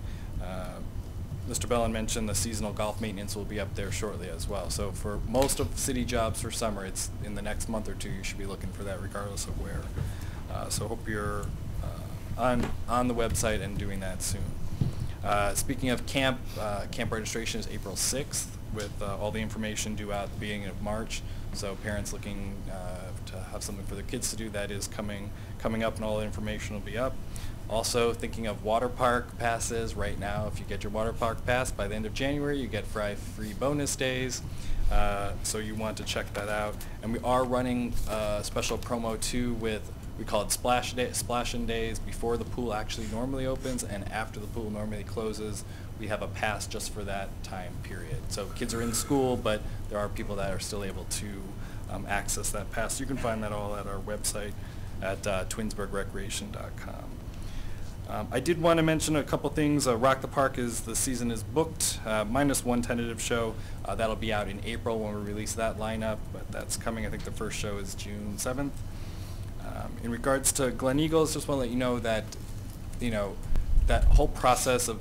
Mr. Bellan mentioned the seasonal golf maintenance will be up there shortly as well. So for most of city jobs for summer, it's in the next month or 2 you should be looking for that regardless of where. So hope you're on the website and doing that soon. Speaking of camp, camp registration is April 6th with all the information due out at the beginning of March. So parents looking to have something for their kids to do, that is coming up, and all the information will be up. Also thinking of water park passes right now. If you get your water park pass by the end of January, you get free bonus days. So you want to check that out. And we are running a special promo too with, we call it splash-in days, before the pool actually normally opens and after the pool normally closes. We have a pass just for that time period. So kids are in school, but there are people that are still able to access that pass. You can find that all at our website at twinsburgrecreation.com. I did want to mention a couple things. Rock the Park the season is booked, minus one tentative show. That'll be out in April when we release that lineup, but that's coming. I think the first show is June 7th. In regards to Glen Eagles, just want to let you know that, that whole process of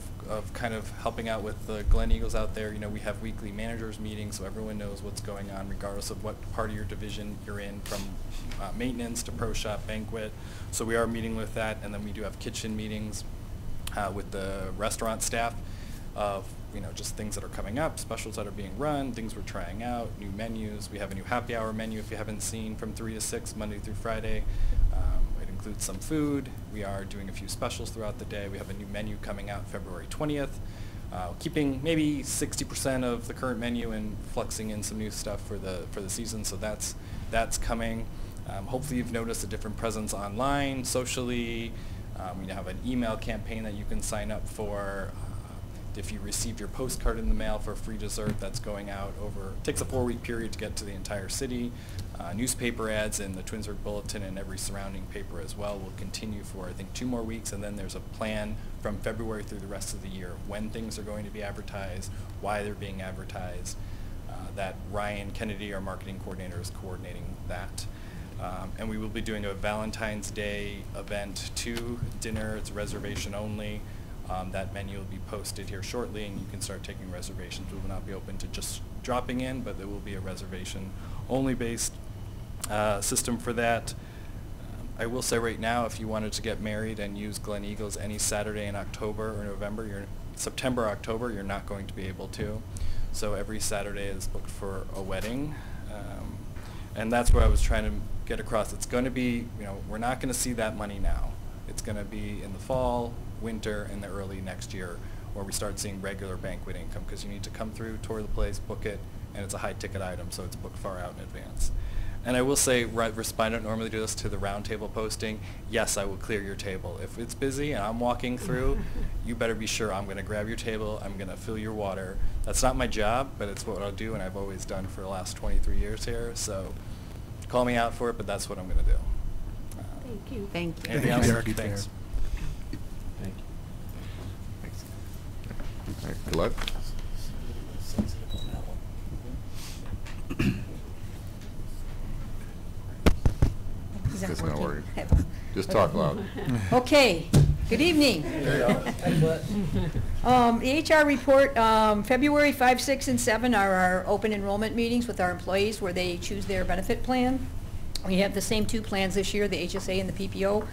kind of helping out with the Glen Eagles out there, we have weekly managers meetings so everyone knows what's going on regardless of what part of your division you're in, from maintenance to pro shop, banquet. So we are meeting with that, and then we do have kitchen meetings with the restaurant staff of just things that are coming up, specials that are being run, things we're trying out, new menus. We have a new happy hour menu if you haven't seen, from 3 to 6, Monday through Friday. It includes some food. We are doing a few specials throughout the day. We have a new menu coming out February 20th, keeping maybe 60% of the current menu and flexing in some new stuff for the season. So that's coming. Hopefully you've noticed a different presence online, socially. We have an email campaign that you can sign up for. If you received your postcard in the mail for a free dessert, that's going out it takes a 4-week period to get to the entire city. Newspaper ads in the Twinsburg Bulletin and every surrounding paper as well will continue for, I think, 2 more weeks, and then there's a plan from February through the rest of the year when things are going to be advertised, why they're being advertised. That Ryan Kennedy, our marketing coordinator, is coordinating that. And we will be doing a Valentine's Day event too, dinner. It's reservation only. That menu will be posted here shortly, and you can start taking reservations. We will not be open to just dropping in, but there will be a reservation-only based system for that. I will say right now, if you wanted to get married and use Glen Eagles any Saturday in October or November, September, October, you're not going to be able to. So every Saturday is booked for a wedding. And that's what I was trying to get across. It's going to be, we're not going to see that money now. It's going to be in the fall, winter, and the early next year where we start seeing regular banquet income, because you need to come through, tour the place, book it, and it's a high-ticket item, so it's booked far out in advance. And I will say, I don't normally do this to the roundtable posting. Yes, I will clear your table. If it's busy and I'm walking through, you better be sure I'm going to grab your table, I'm going to fill your water. That's not my job, but it's what I'll do, and I've always done for the last 23 years here, so call me out for it, but that's what I'm going to do. Thank you. Thank you. Anything else? Thanks. Thank you. All right, good luck. That's not working. Just talk loud. Okay, good evening. The HR report, February 5, 6, and 7 are our open enrollment meetings with our employees where they choose their benefit plan. We have the same 2 plans this year, the HSA and the PPO.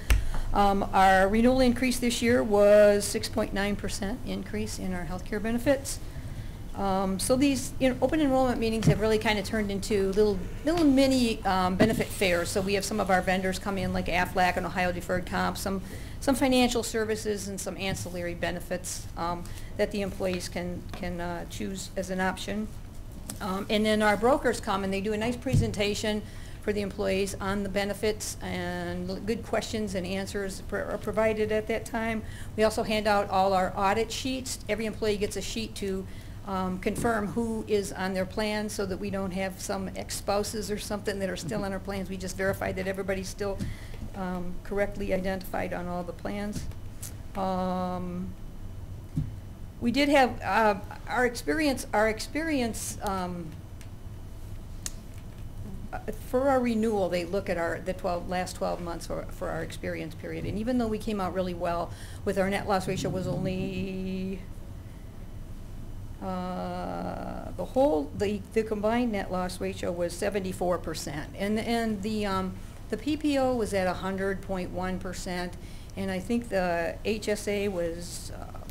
Our renewal increase this year was 6.9% increase in our healthcare benefits. So these open enrollment meetings have really kind of turned into little mini benefit fairs. So we have some of our vendors come in, like AFLAC and Ohio Deferred Comp, some financial services and some ancillary benefits that the employees can choose as an option. And then our brokers come and they do a nice presentation for the employees on the benefits, and good questions and answers are provided at that time. We also hand out all our audit sheets. Every employee gets a sheet to confirm who is on their plan, so that we don't have some ex-spouses or something that are still on our plans. We just verify that everybody's still correctly identified on all the plans. We did have our experience for our renewal, they look at the last 12 months for our experience period. And even though we came out really well with our net loss ratio was only the combined net loss ratio was 74%, and the PPO was at 100.1%, and I think the HSA was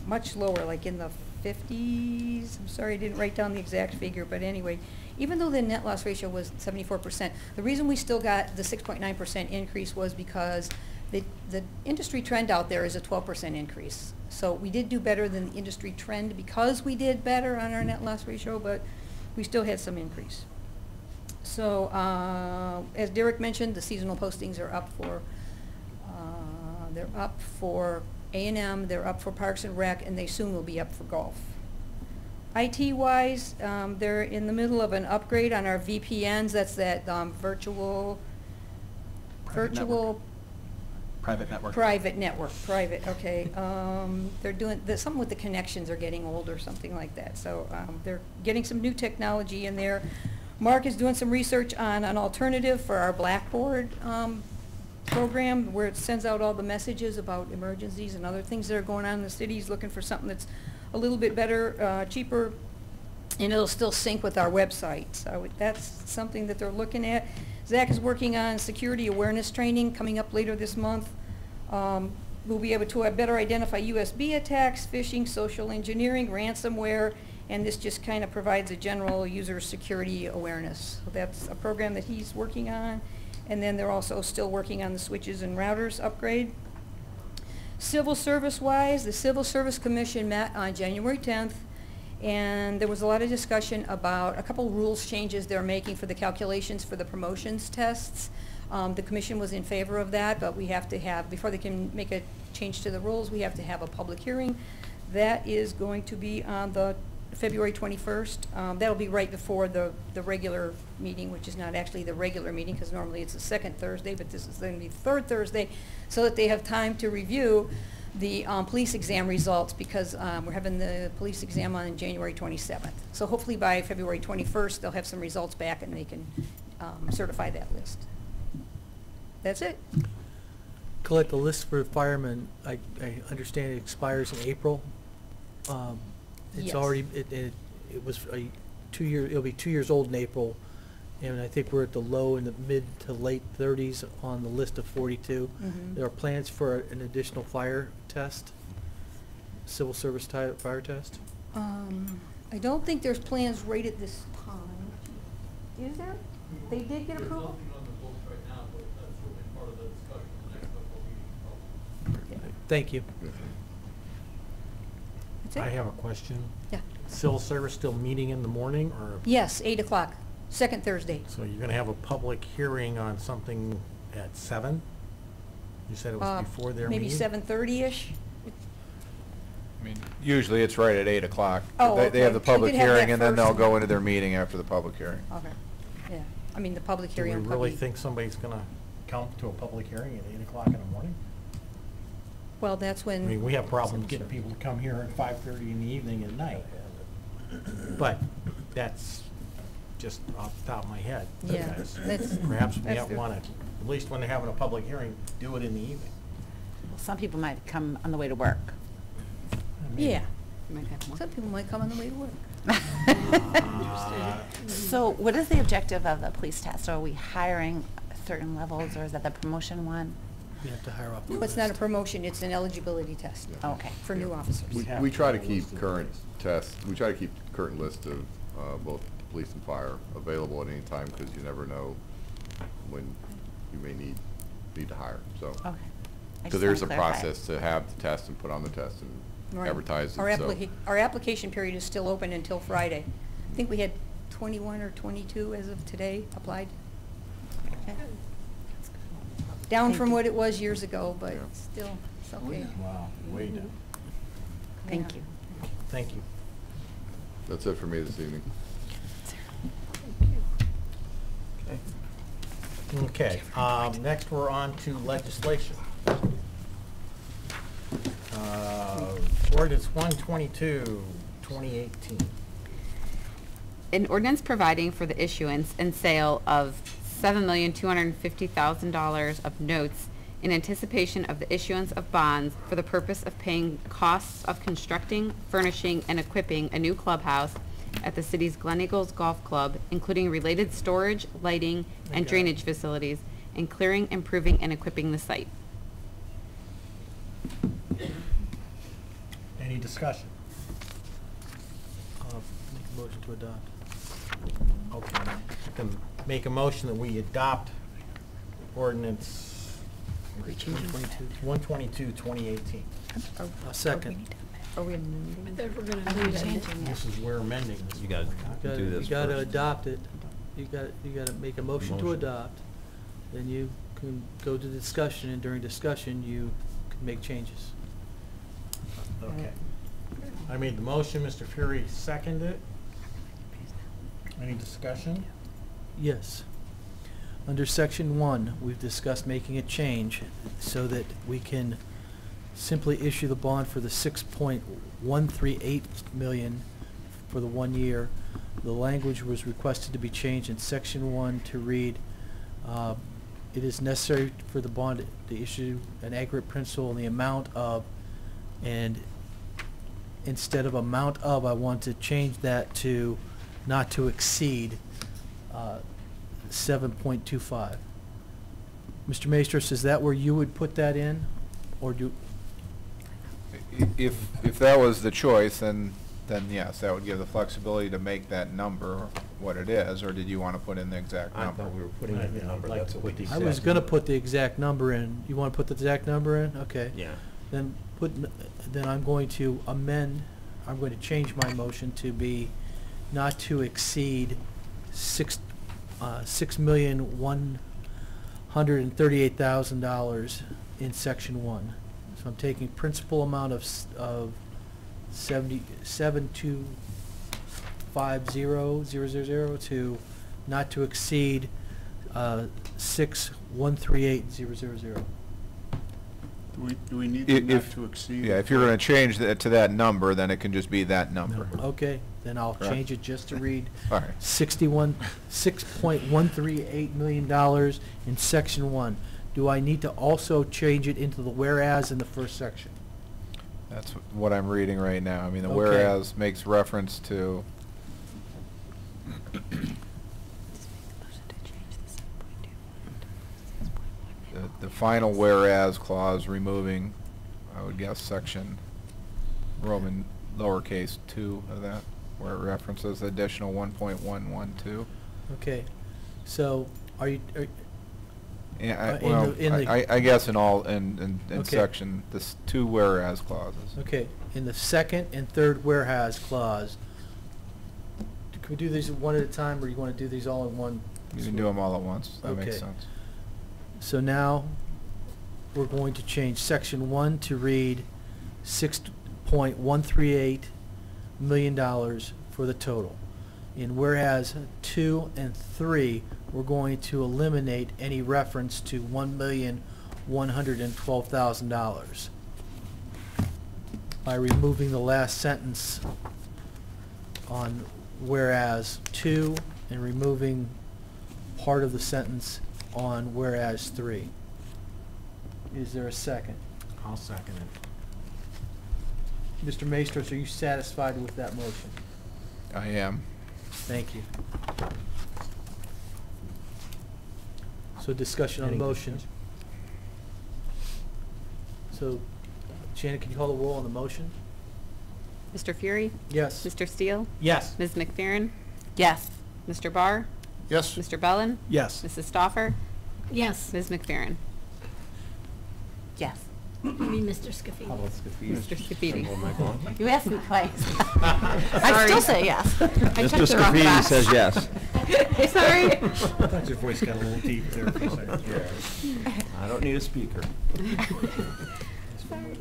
much lower, like in the 50s. I'm sorry I didn't write down the exact figure, but anyway, even though the net loss ratio was 74%, the reason we still got the 6.9% increase was because the industry trend out there is a 12% increase. So we did do better than the industry trend because we did better on our net loss ratio, but we still had some increase. So as Derek mentioned, the seasonal postings are up for, they're up for A&M, they're up for Parks and Rec, and they soon will be up for golf. IT-wise, they're in the middle of an upgrade on our VPNs. That's that virtual Private network. Private, okay. They're doing, something with the connections are getting old or something like that. So they're getting some new technology in there. Mark is doing some research on an alternative for our Blackboard program where it sends out all the messages about emergencies and other things that are going on in the city. He's looking for something that's a little bit better, cheaper, and it'll still sync with our website. So that's something that they're looking at. Zach is working on security awareness training coming up later this month. We'll be able to better identify USB attacks, phishing, social engineering, ransomware, and this just kind of provides a general user security awareness. So that's a program that he's working on. And then they're also still working on the switches and routers upgrade. Civil service-wise, the Civil Service Commission met on January 10th, and there was a lot of discussion about a couple rules changes they're making for the calculations for the promotions tests. The commission was in favor of that, but we have to have, before they can make a change to the rules, we have to have a public hearing. That is going to be on the February 21st. That'll be right before the regular meeting, which is not actually the regular meeting because normally it's the second Thursday, but this is going to be the third Thursday, so that they have time to review the police exam results because we're having the police exam on January 27th. So hopefully by February 21st they'll have some results back and they can certify that list. That's it. Collect the list for firemen. I understand it expires in April. It's Yes. already, it was a 2 year, it'll be 2 years old in April, and I think we're at the low in the mid to late 30s on the list of 42. Mhm. There are plans for an additional fire test, civil service fire test. I don't think there's plans right at this time. Is there? They did get approval? Thank you. That's it? I have a question. Yeah. Civil service still meeting in the morning, or? Yes, 8 o'clock, second Thursday. So you're gonna have a public hearing on something at 7? You said it was before their meeting? Maybe 7:30-ish? I mean, usually it's right at 8 o'clock. Oh, They have okay. the public We could have that hearing, and then first they'll and go then- into their meeting after the public hearing. Okay, yeah. I mean, the public Do hearing we will really probably... think somebody's gonna come to a public hearing at 8 o'clock in the morning? Well, that's I when... mean, we have problems getting people to come here at 5:30 in the evening at night. But that's just off the top of my head. Yeah, Guys. that's- Perhaps we that's have the- wanna, at least when they're having a public hearing, do it in the evening. Well, some people might come on the way to work. Yeah. You might have more. Some people might come on the way to work. So what is the objective of the police test? Are we hiring certain levels, or is that the promotion one? You have to hire off the No, it's not a list. promotion, it's an eligibility test. Okay. For new officers. We try to keep current tests, we try to keep current list of both police and fire available at any time because you never know when you may need to hire, so. Okay. I Because just there's a wanna clarify. process to have the test and put on the test and Right. advertise it, Our so. our application period is still open until Friday. I think we had 21 or 22 as of today applied. Okay. Down Thank from you. what it was years ago, but Yeah. still, it's okay. Wow, way down. Thank you. Thank you. That's it for me this evening. Okay, next we're on to legislation. Ordinance 122, 2018. An ordinance providing for the issuance and sale of $7,250,000 of notes in anticipation of the issuance of bonds for the purpose of paying costs of constructing, furnishing, and equipping a new clubhouse at the city's Glen Eagles Golf Club, including related storage, lighting, and drainage facilities, and clearing, improving, and equipping the site. Any discussion? Make a motion to adopt. Okay. Then make a motion that we adopt ordinance 122, 2018. A second. Are we amending? This is, we're amending this. You gotta do this You gotta first. adopt it. You gotta make a motion to adopt. Then you can go to discussion, and during discussion, you can make changes. Okay. I made the motion, Mr. Furey seconded it. Any discussion? Yes. Under section 1, we've discussed making a change so that we can simply issue the bond for the $6.138 million for the 1 year. The language was requested to be changed in section 1 to read, it is necessary for the bond to issue an aggregate principal in the amount of, and instead of amount of, I want to change that to not to exceed 7.25. Mr. Maestros, is that where you would put that in, or do? If that was the choice, then yes, that would give the flexibility to make that number what it is, or did you want to put in the exact I number? thought we were putting in the number, that's what we I was gonna put the exact number in. You wanna put the exact number in? Okay. Yeah. Then then I'm going to amend, I'm going to change my motion to be not to exceed $6,138,000 in section 1. So I'm taking principal amount of 7250000 to not to exceed 6,138,000. Do we need the not to exceed? Yeah, if you're going to change that to that number, then it can just be that number. Okay, then I'll Correct. change it just to read All right. $6.138 million in section 1. Do I need to also change it into the whereas in the first section? That's what I'm reading right now. I mean, the Okay. whereas makes reference to the final whereas clause, removing, I would guess, section Roman lowercase 2 of that, where it references additional 1.112. Okay, so are you, Yeah, in well, the- in the- I guess in all, in Okay. section, this 2 whereas clauses. okay, in the second and third whereas clause, can we do these one at a time, or you want to do these all in one? You can do them all at once, that makes Okay. sense. So now, we're going to change section 1 to read $6.138 million for the total. In whereas 2 and 3, we're going to eliminate any reference to $1,112,000 by removing the last sentence on whereas 2 and removing part of the sentence on whereas 3. Is there a second? I'll second it. Mr. Maestros, are you satisfied with that motion? I am. Thank you. So discussion on the Any motion. discussion? So, Shannon, can you call the roll on the motion? Mr. Furey? Yes. Mr. Steele? Yes. Ms. McFearin? Yes. Mr. Barr? Yes. Mr. Bellan? Yes. Mrs. Stauffer? Yes. Ms. McFearin? Yes. I mean, Mr. Scafidi. Mr. Scafidi? You asked me twice. I Sorry. still say yes. I Mr. checked the wrong Scafidi box. says yes. Sorry. I thought your voice got a little deep there for a second. I don't need a speaker.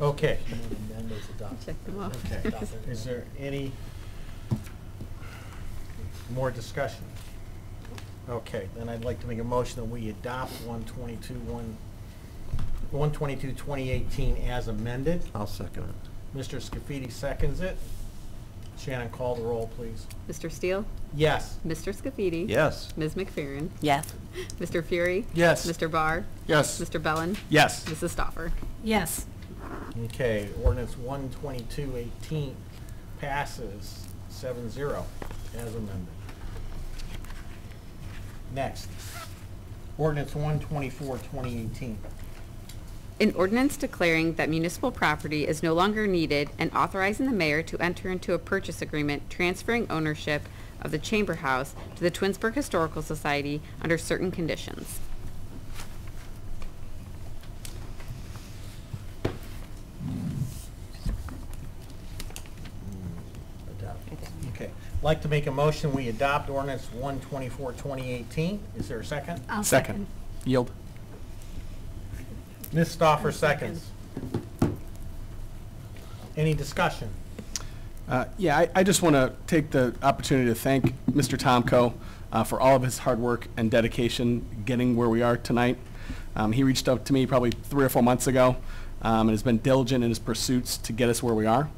Okay. Check them off. Okay. Is there any more discussion? Okay, then I'd like to make a motion that we adopt 122-2018 as amended. I'll second it. Mr. Scafidi seconds it. Shannon, call the roll, please. Mr. Steele? Yes. Mr. Scafidi? Yes. Ms. McFearin? Yes. Mr. Furey? Yes. Mr. Barr? Yes. Mr. Bellan? Yes. Mrs. Stauffer? Yes. Okay, ordinance 122-18 passes 7-0 as amended. Next, ordinance 124-2018. An ordinance declaring that municipal property is no longer needed and authorizing the mayor to enter into a purchase agreement transferring ownership of the Chamber House to the Twinsburg Historical Society under certain conditions. Okay. I'd like to make a motion, we adopt ordinance 124-2018. Is there a second? I'll Second. Yield. Ms. Stauffer seconds. Any discussion? Yeah, I just want to take the opportunity to thank Mr. Tomko for all of his hard work and dedication getting where we are tonight. He reached out to me probably 3 or 4 months ago and has been diligent in his pursuits to get us where we are.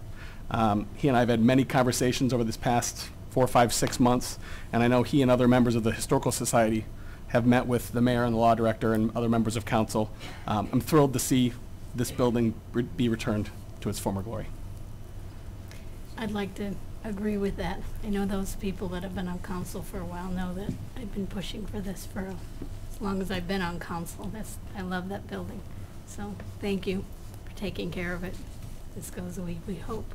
He and I have had many conversations over this past 4, 5, 6 months, and I know he and other members of the Historical Society have met with the mayor and the law director and other members of council. I'm thrilled to see this building be returned to its former glory. I'd like to agree with that. I know those people that have been on council for a while know that I've been pushing for this for as long as I've been on council. I love that building. So thank you for taking care of it. This goes we hope.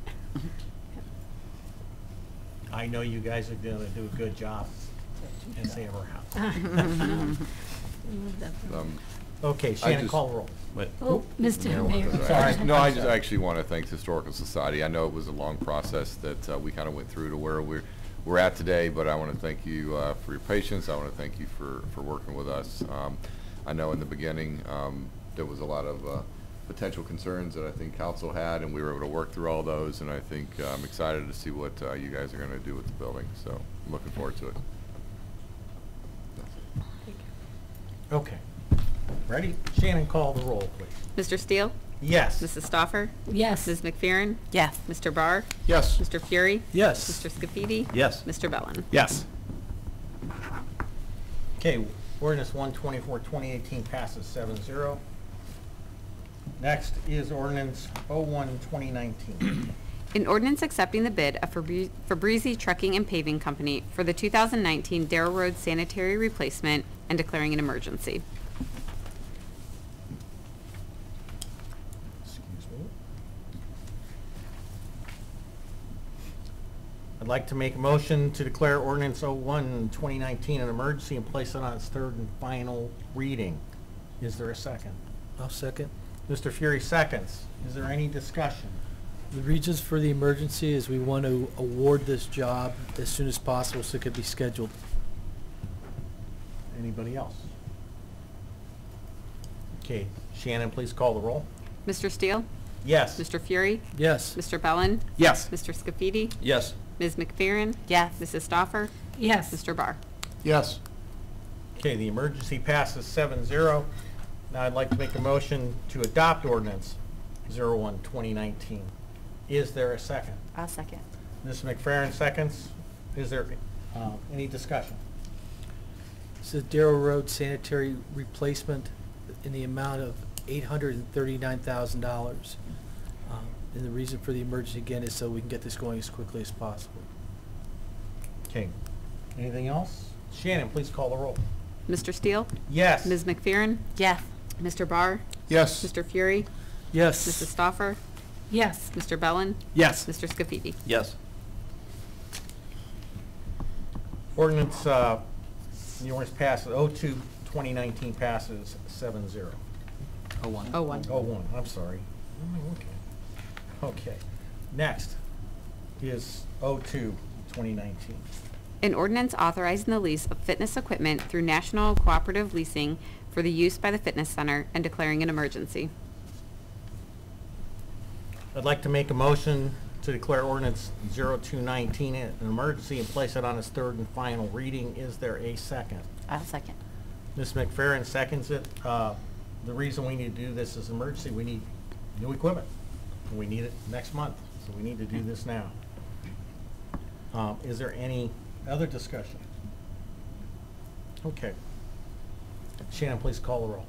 I know you guys are going to do a good job and save our house. I love that building. Okay, Shannon, call the roll. Oh, Mr. Mayor. Sorry. No, I just actually want to thank the Historical Society. I know it was a long process that we kind of went through to where we're at today, but I want to thank you for your patience. I want to thank you for working with us. I know in the beginning there was a lot of potential concerns that I think council had, and we were able to work through all those, and I think I'm excited to see what you guys are going to do with the building, so I'm looking forward to it. Okay. Ready? Shannon, call the roll, please. Mr. Steele? Yes. Mrs. Stauffer? Yes. Ms. McFearin? Yes. Mr. Barr? Yes. Mr. Furey? Yes. Mr. Scaffide? Yes. Mr. Bellan? Yes. Okay, ordinance 124-2018 passes 7-0. Next is ordinance 01-2019. An ordinance accepting the bid of Fabrizi Trucking and Paving Company for the 2019 Darrow Road sanitary replacement and declaring an emergency. Excuse me. I'd like to make a motion to declare ordinance 01-2019 an emergency and place it on its third and final reading. Is there a second? I'll second. Mr. Furey seconds. Is there any discussion? The reasons for the emergency is we want to award this job as soon as possible so it could be scheduled. Anybody else? Okay, Shannon, please call the roll. Mr. Steele? Yes. Mr. Furey? Yes. Mr. Bellan? Yes. Mr. Scaffide? Yes. Ms. McFearin? Yes. Mrs. Stauffer? Yes. Mr. Barr? Yes. Okay, the emergency passes 7-0. Now I'd like to make a motion to adopt ordinance 01-2019. Is there a second? I'll second. Ms. McFerrin seconds. Is there any discussion? It's a Darrow Road sanitary replacement in the amount of $839,000. And the reason for the emergency, again, is so we can get this going as quickly as possible. Okay, anything else? Shannon, please call the roll. Mr. Steele? Yes. Ms. McFearin? Yes. Mr. Barr? Yes. Mr. Furey? Yes. Mrs. Stauffer? Yes. Mr. Bellan? Yes. Mr. Scaffide? Yes. Ordinance, the ordinance passes, 02-2019 passes 7-0. 01. 01. 01, I'm sorry. What am I looking at? Okay. Next is 02-2019. An ordinance authorizing the lease of fitness equipment through National Cooperative Leasing for the use by the fitness center and declaring an emergency. I'd like to make a motion to declare ordinance 02-19 an emergency and place it on its third and final reading. Is there a second? I'll second. Ms. McFerrin seconds it. The reason we need to do this is emergency. We need new equipment. We need it next month, so we need to do this now. Is there any other discussion? Okay. Shannon, please call the roll.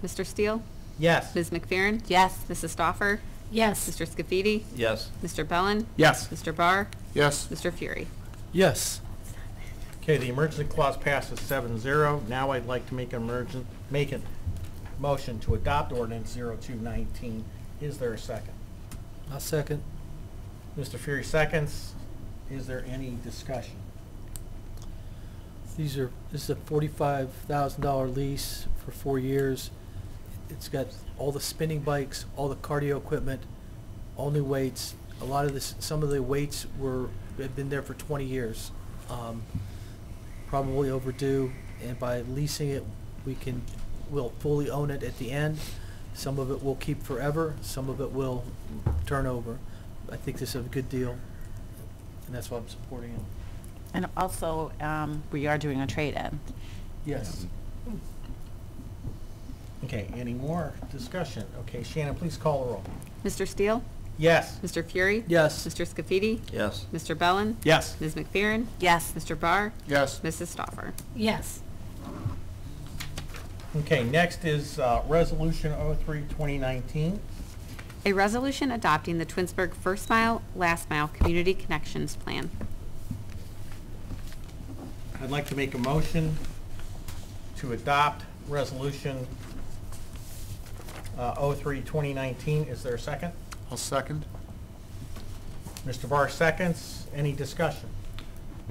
Mr. Steele? Yes. Ms. McFerrin? Yes. Mrs. Stauffer? Yes. Mr. Scafidi? Yes. Mr. Bellan? Yes. Mr. Barr? Yes. Mr. Furey? Yes. Okay, the emergency clause passes 7-0. Now I'd like to make an motion to adopt ordinance 0219. Is there a second? I'll second. Mr. Furey seconds. Is there any discussion? This is a $45,000 lease for 4 years. It's got all the spinning bikes, all the cardio equipment, all new weights. A lot of this, some of the weights have been there for 20 years. Probably overdue, and by leasing it, we'll fully own it at the end. Some of it we'll keep forever, some of it will turn over. I think this is a good deal, and that's why I'm supporting it. And also, we are doing a trade-in. Yes. Okay, any more discussion? Okay, Shannon, please call the roll. Mr. Steele? Yes. Mr. Furey? Yes. Mr. Scaffidi? Yes. Mr. Bellan? Yes. Ms. McFearin? Yes. Mr. Barr? Yes. Mrs. Stauffer? Yes. Okay, next is Resolution 03-2019. A resolution adopting the Twinsburg First Mile, Last Mile Community Connections Plan. I'd like to make a motion to adopt Resolution 03-2019. Is there a second? I'll second. Mr. Barr seconds. Any discussion?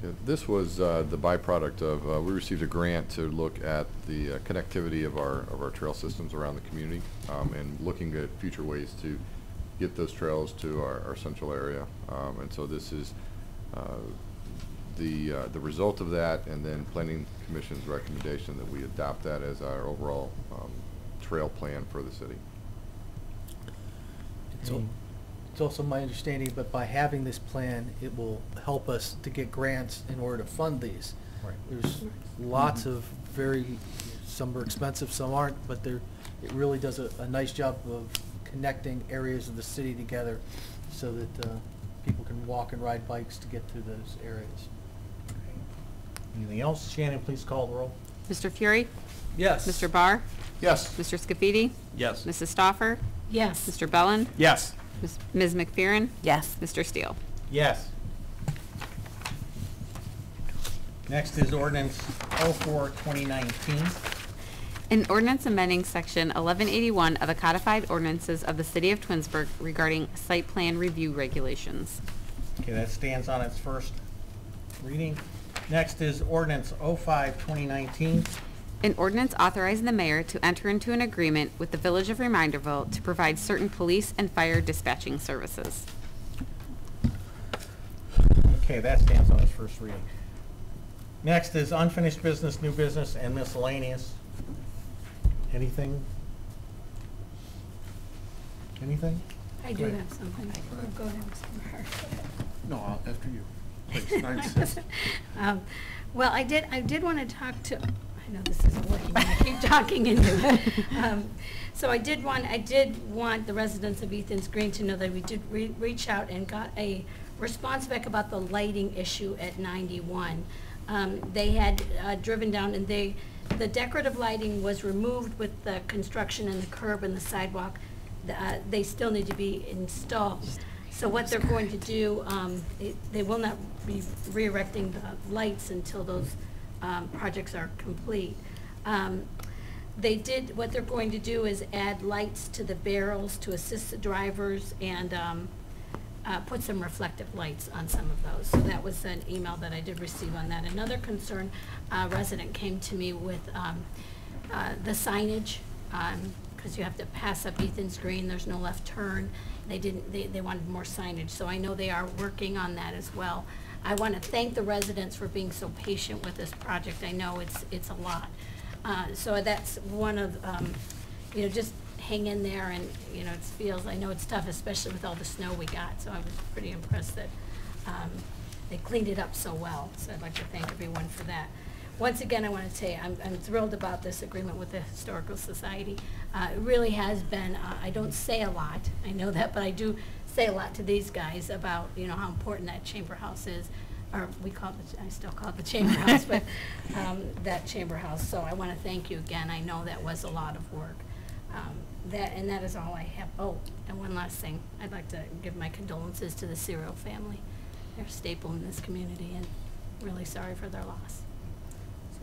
Yeah, this was the byproduct of, we received a grant to look at the connectivity of our trail systems around the community, and looking at future ways to get those trails to our central area. And so this is the result of that, and then Planning Commission's recommendation that we adopt that as our overall trail plan for the city. It's also my understanding, but by having this plan, it will help us to get grants in order to fund these. Right. There's lots of some are expensive, some aren't, but it really does a nice job of connecting areas of the city together so that people can walk and ride bikes to get to those areas. Anything else? Shannon, please call the roll. Mr. Furey? Yes. Mr. Barr? Yes. Mr. Scaffidi? Yes. Mrs. Stauffer? Yes. Mr. Bellan? Yes. Ms. McFearin? Yes. Mr. Steele? Yes. Next is ordinance 04-2019. An ordinance amending section 1181 of the codified ordinances of the city of Twinsburg regarding site plan review regulations. Okay, that stands on its first reading. Next is ordinance 05-2019. An ordinance authorizing the mayor to enter into an agreement with the Village of Reminderville to provide certain police and fire dispatching services. Okay, that stands on its first reading. Next is unfinished business, new business, and miscellaneous. Anything? Anything? I do have something. Go ahead, Mr. Barr. No, after you. Please, 9 cents. Well, I did want to talk to, I know this isn't working, but I keep talking into it. So I did want the residents of Ethan's Green to know that we did reach out and got a response back about the lighting issue at 91. They had driven down, and the decorative lighting was removed with the construction and the curb and the sidewalk. They still need to be installed. So what they're going to do, they will not be re-erecting the lights until those projects are complete. What they're going to do is add lights to the barrels to assist the drivers, and put some reflective lights on some of those. So that was an email that I did receive on that. Another concern, a resident came to me with the signage, because you have to pass up Ethan's Green, there's no left turn. They wanted more signage, so I know they are working on that as well. I want to thank the residents for being so patient with this project. I know it's a lot. So that's one of, just hang in there, and, I know it's tough, especially with all the snow we got, so I was pretty impressed that they cleaned it up so well. So I'd like to thank everyone for that. Once again, I want to say I'm thrilled about this agreement with the Historical Society. It really has been, I don't say a lot, I know that, but I do say a lot to these guys about, how important that chamber house is, or I still call it the chamber house, but that chamber house. So I want to thank you again. I know that was a lot of work. That is all I have. Oh, and one last thing. I'd like to give my condolences to the Ciro family. They're a staple in this community, and really sorry for their loss. So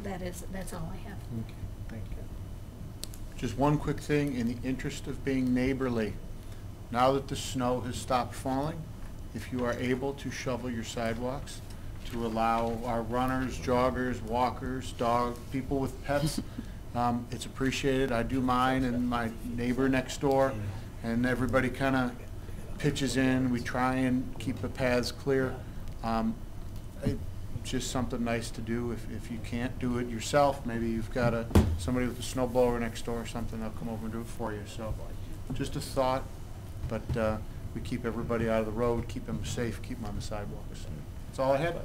that's all I have. Okay, thank you. Just one quick thing, in the interest of being neighborly, now that the snow has stopped falling, if you are able to shovel your sidewalks to allow our runners, joggers, walkers, people with pets, it's appreciated. I do mine and my neighbor next door, and everybody kind of pitches in. We try and keep the paths clear. It's just something nice to do. If you can't do it yourself, maybe you've got somebody with a snow blower next door or something, they'll come over and do it for you. So just a thought, but we keep everybody out of the road, keep them safe, keep them on the sidewalks. That's all I had.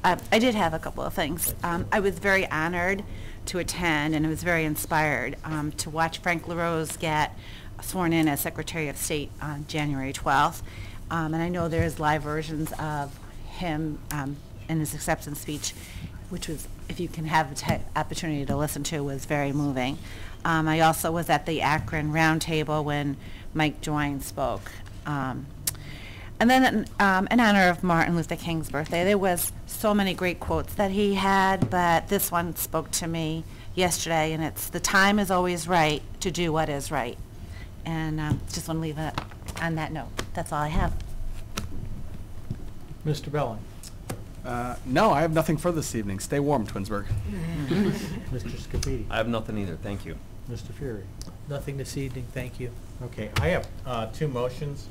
I did have a couple of things. I was very honored to attend, and I was very inspired to watch Frank LaRose get sworn in as Secretary of State on January 12th. And I know there's live versions of him in his acceptance speech, which was, if you can have the opportunity to listen to, was very moving. I also was at the Akron Roundtable when Mike Joyne spoke. And then in honor of Martin Luther King's birthday, there was so many great quotes that he had, but this one spoke to me yesterday, and it's, "The time is always right to do what is right." And just want to leave it on that note. That's all I have. Mr. Bellan. No, I have nothing for this evening. Stay warm, Twinsburg. Mr. Scaffide. I have nothing either, thank you. Mr. Furey. Nothing this evening, thank you. Okay, I have two motions.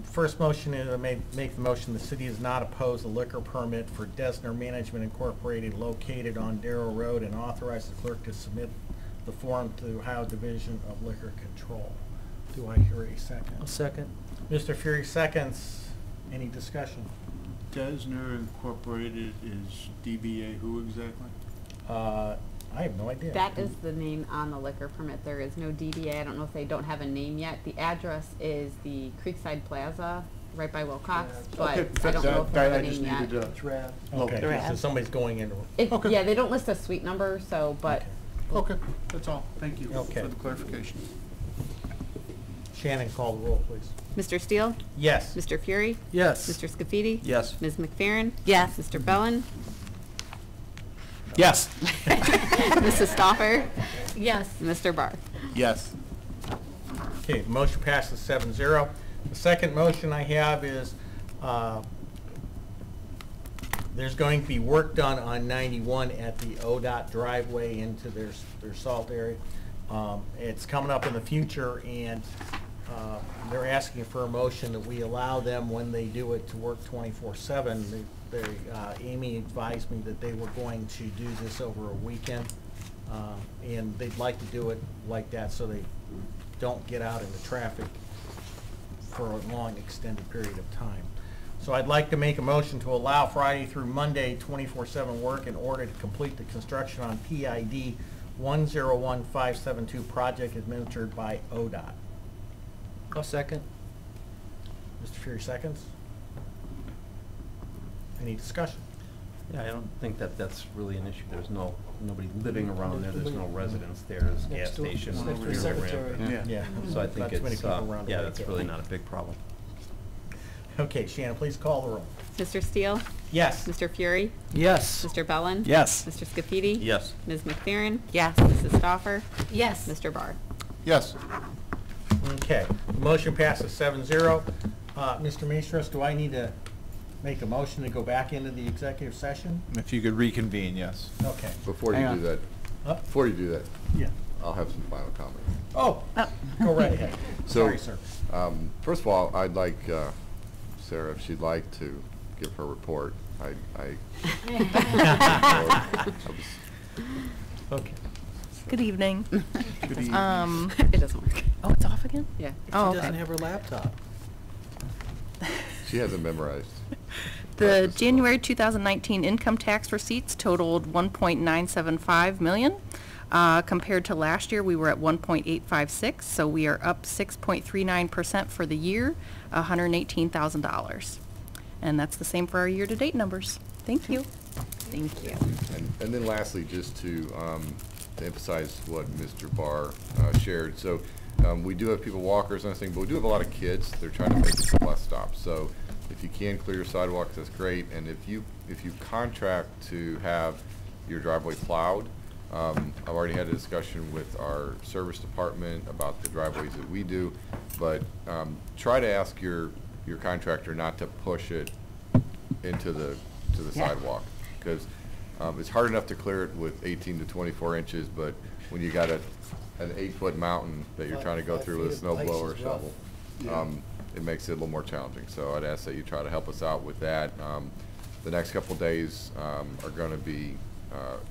First motion is I make the motion the city does not oppose a liquor permit for Desner Management Incorporated located on Darrow Road, and authorize the clerk to submit the form to the Ohio Division of Liquor Control. Do I hear a second? A second. Mr. Furey seconds. Any discussion? Desner Incorporated is DBA who exactly? I have no idea. That is the name on the liquor permit. There is no DBA. I don't know if they don't have a name yet. The address is the Creekside Plaza, right by Wilcox, but I don't know if they have a name yet. Okay, so somebody's going into If, yeah, they don't list a suite number, so, but. Okay, that's all. Thank you Okay. for the clarification. Shannon, call the roll, please. Mr. Steele? Yes. Mr. Furey? Yes. Mr. Scaffide? Yes. Ms. McFearin? Yes. Mr. Bellan? Yes. Mrs. Stauffer? Yes. Mr. Barr? Yes. Okay, the motion passes 7-0. The second motion I have is there's going to be work done on 91 at the ODOT driveway into their salt area. It's coming up in the future, and they're asking for a motion that we allow them, when they do it, to work 24/7. Amy advised me that they were going to do this over a weekend, and they'd like to do it like that so they don't get out into traffic for a long extended period of time. So I'd like to make a motion to allow Friday through Monday 24/7 work in order to complete the construction on PID 101572 project administered by ODOT. A second. Mr. Furey seconds. Any discussion? Yeah, I don't think that's really an issue. There's nobody living around there. There's no residents there. There's a gas station. Next to the cemetery. Yeah. So I think Not too many it's, people around to yeah, make that's it. really not a big problem. Okay, Shannon, please call the roll. Mr. Steele? Yes. Mr. Furey? Yes. Mr. Bellan? Yes. Mr. Scaffide? Yes. Ms. McFearin? Yes. Mrs. Stauffer? Yes. Mr. Barr? Yes. Okay, the motion passes 7-0. Mr. Maestros, do I need to make a motion to go back into the executive session? If you could reconvene, yes. Okay. Before you Hang do on. that, before you do that, Yeah. I'll have some final comments. Oh, go right ahead. So, Sorry, sir. First of all, I'd like Sarah, if she'd like, to give her report. Okay. Good evening. Good evening. It doesn't work. Oh, it's off again? Yeah. Oh, She doesn't okay. have her laptop. She hasn't memorized. The January 2019 income tax receipts totaled $1.975 million. Compared to last year, we were at 1.856, so we are up 6.39% for the year, $118,000. And that's the same for our year-to-date numbers. Thank you. Thank you. And then lastly, just to emphasize what Mr. Barr shared. So we do have people walkers and everything, but we do have a lot of kids. They're trying to make it to bus stops. So if you can clear your sidewalks, that's great. And if you contract to have your driveway plowed, I've already had a discussion with our service department about the driveways that we do, but try to ask your contractor not to push it into the sidewalk, because it's hard enough to clear it with 18 to 24 inches, but when you got an 8-foot mountain that you're trying to go through with a snow blower or shovel, it makes it a little more challenging. So I'd ask that you try to help us out with that. The next couple of days are going to be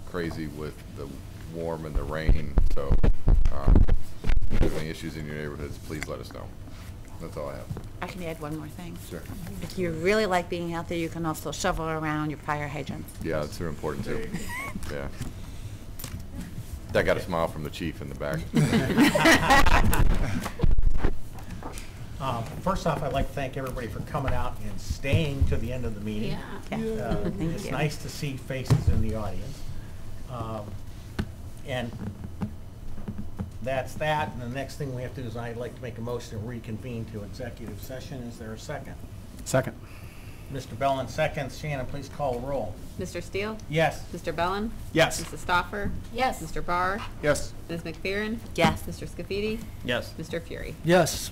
crazy with the warm and the rain, so if there's any issues in your neighborhoods, please let us know. That's all I have. I can add one more thing. Sure. If you really like being out there, you can also shovel around your fire hydrants. Yeah, that's very important too. Yeah. That got a smile from the chief in the back. First off, I'd like to thank everybody for coming out and staying to the end of the meeting. It's nice to see faces in the audience. And that's that, and the next thing we have to do is I'd like to make a motion to reconvene to executive session. Is there a second? Second. Mr. Bellan seconds. Shannon, please call the roll. Mr. Steele? Yes. Mr. Bellan? Yes. Mrs. Stauffer? Yes. Mr. Barr? Yes. Ms. McFearin? Yes. Mr. Scaffide? Yes. Mr. Furey? Yes.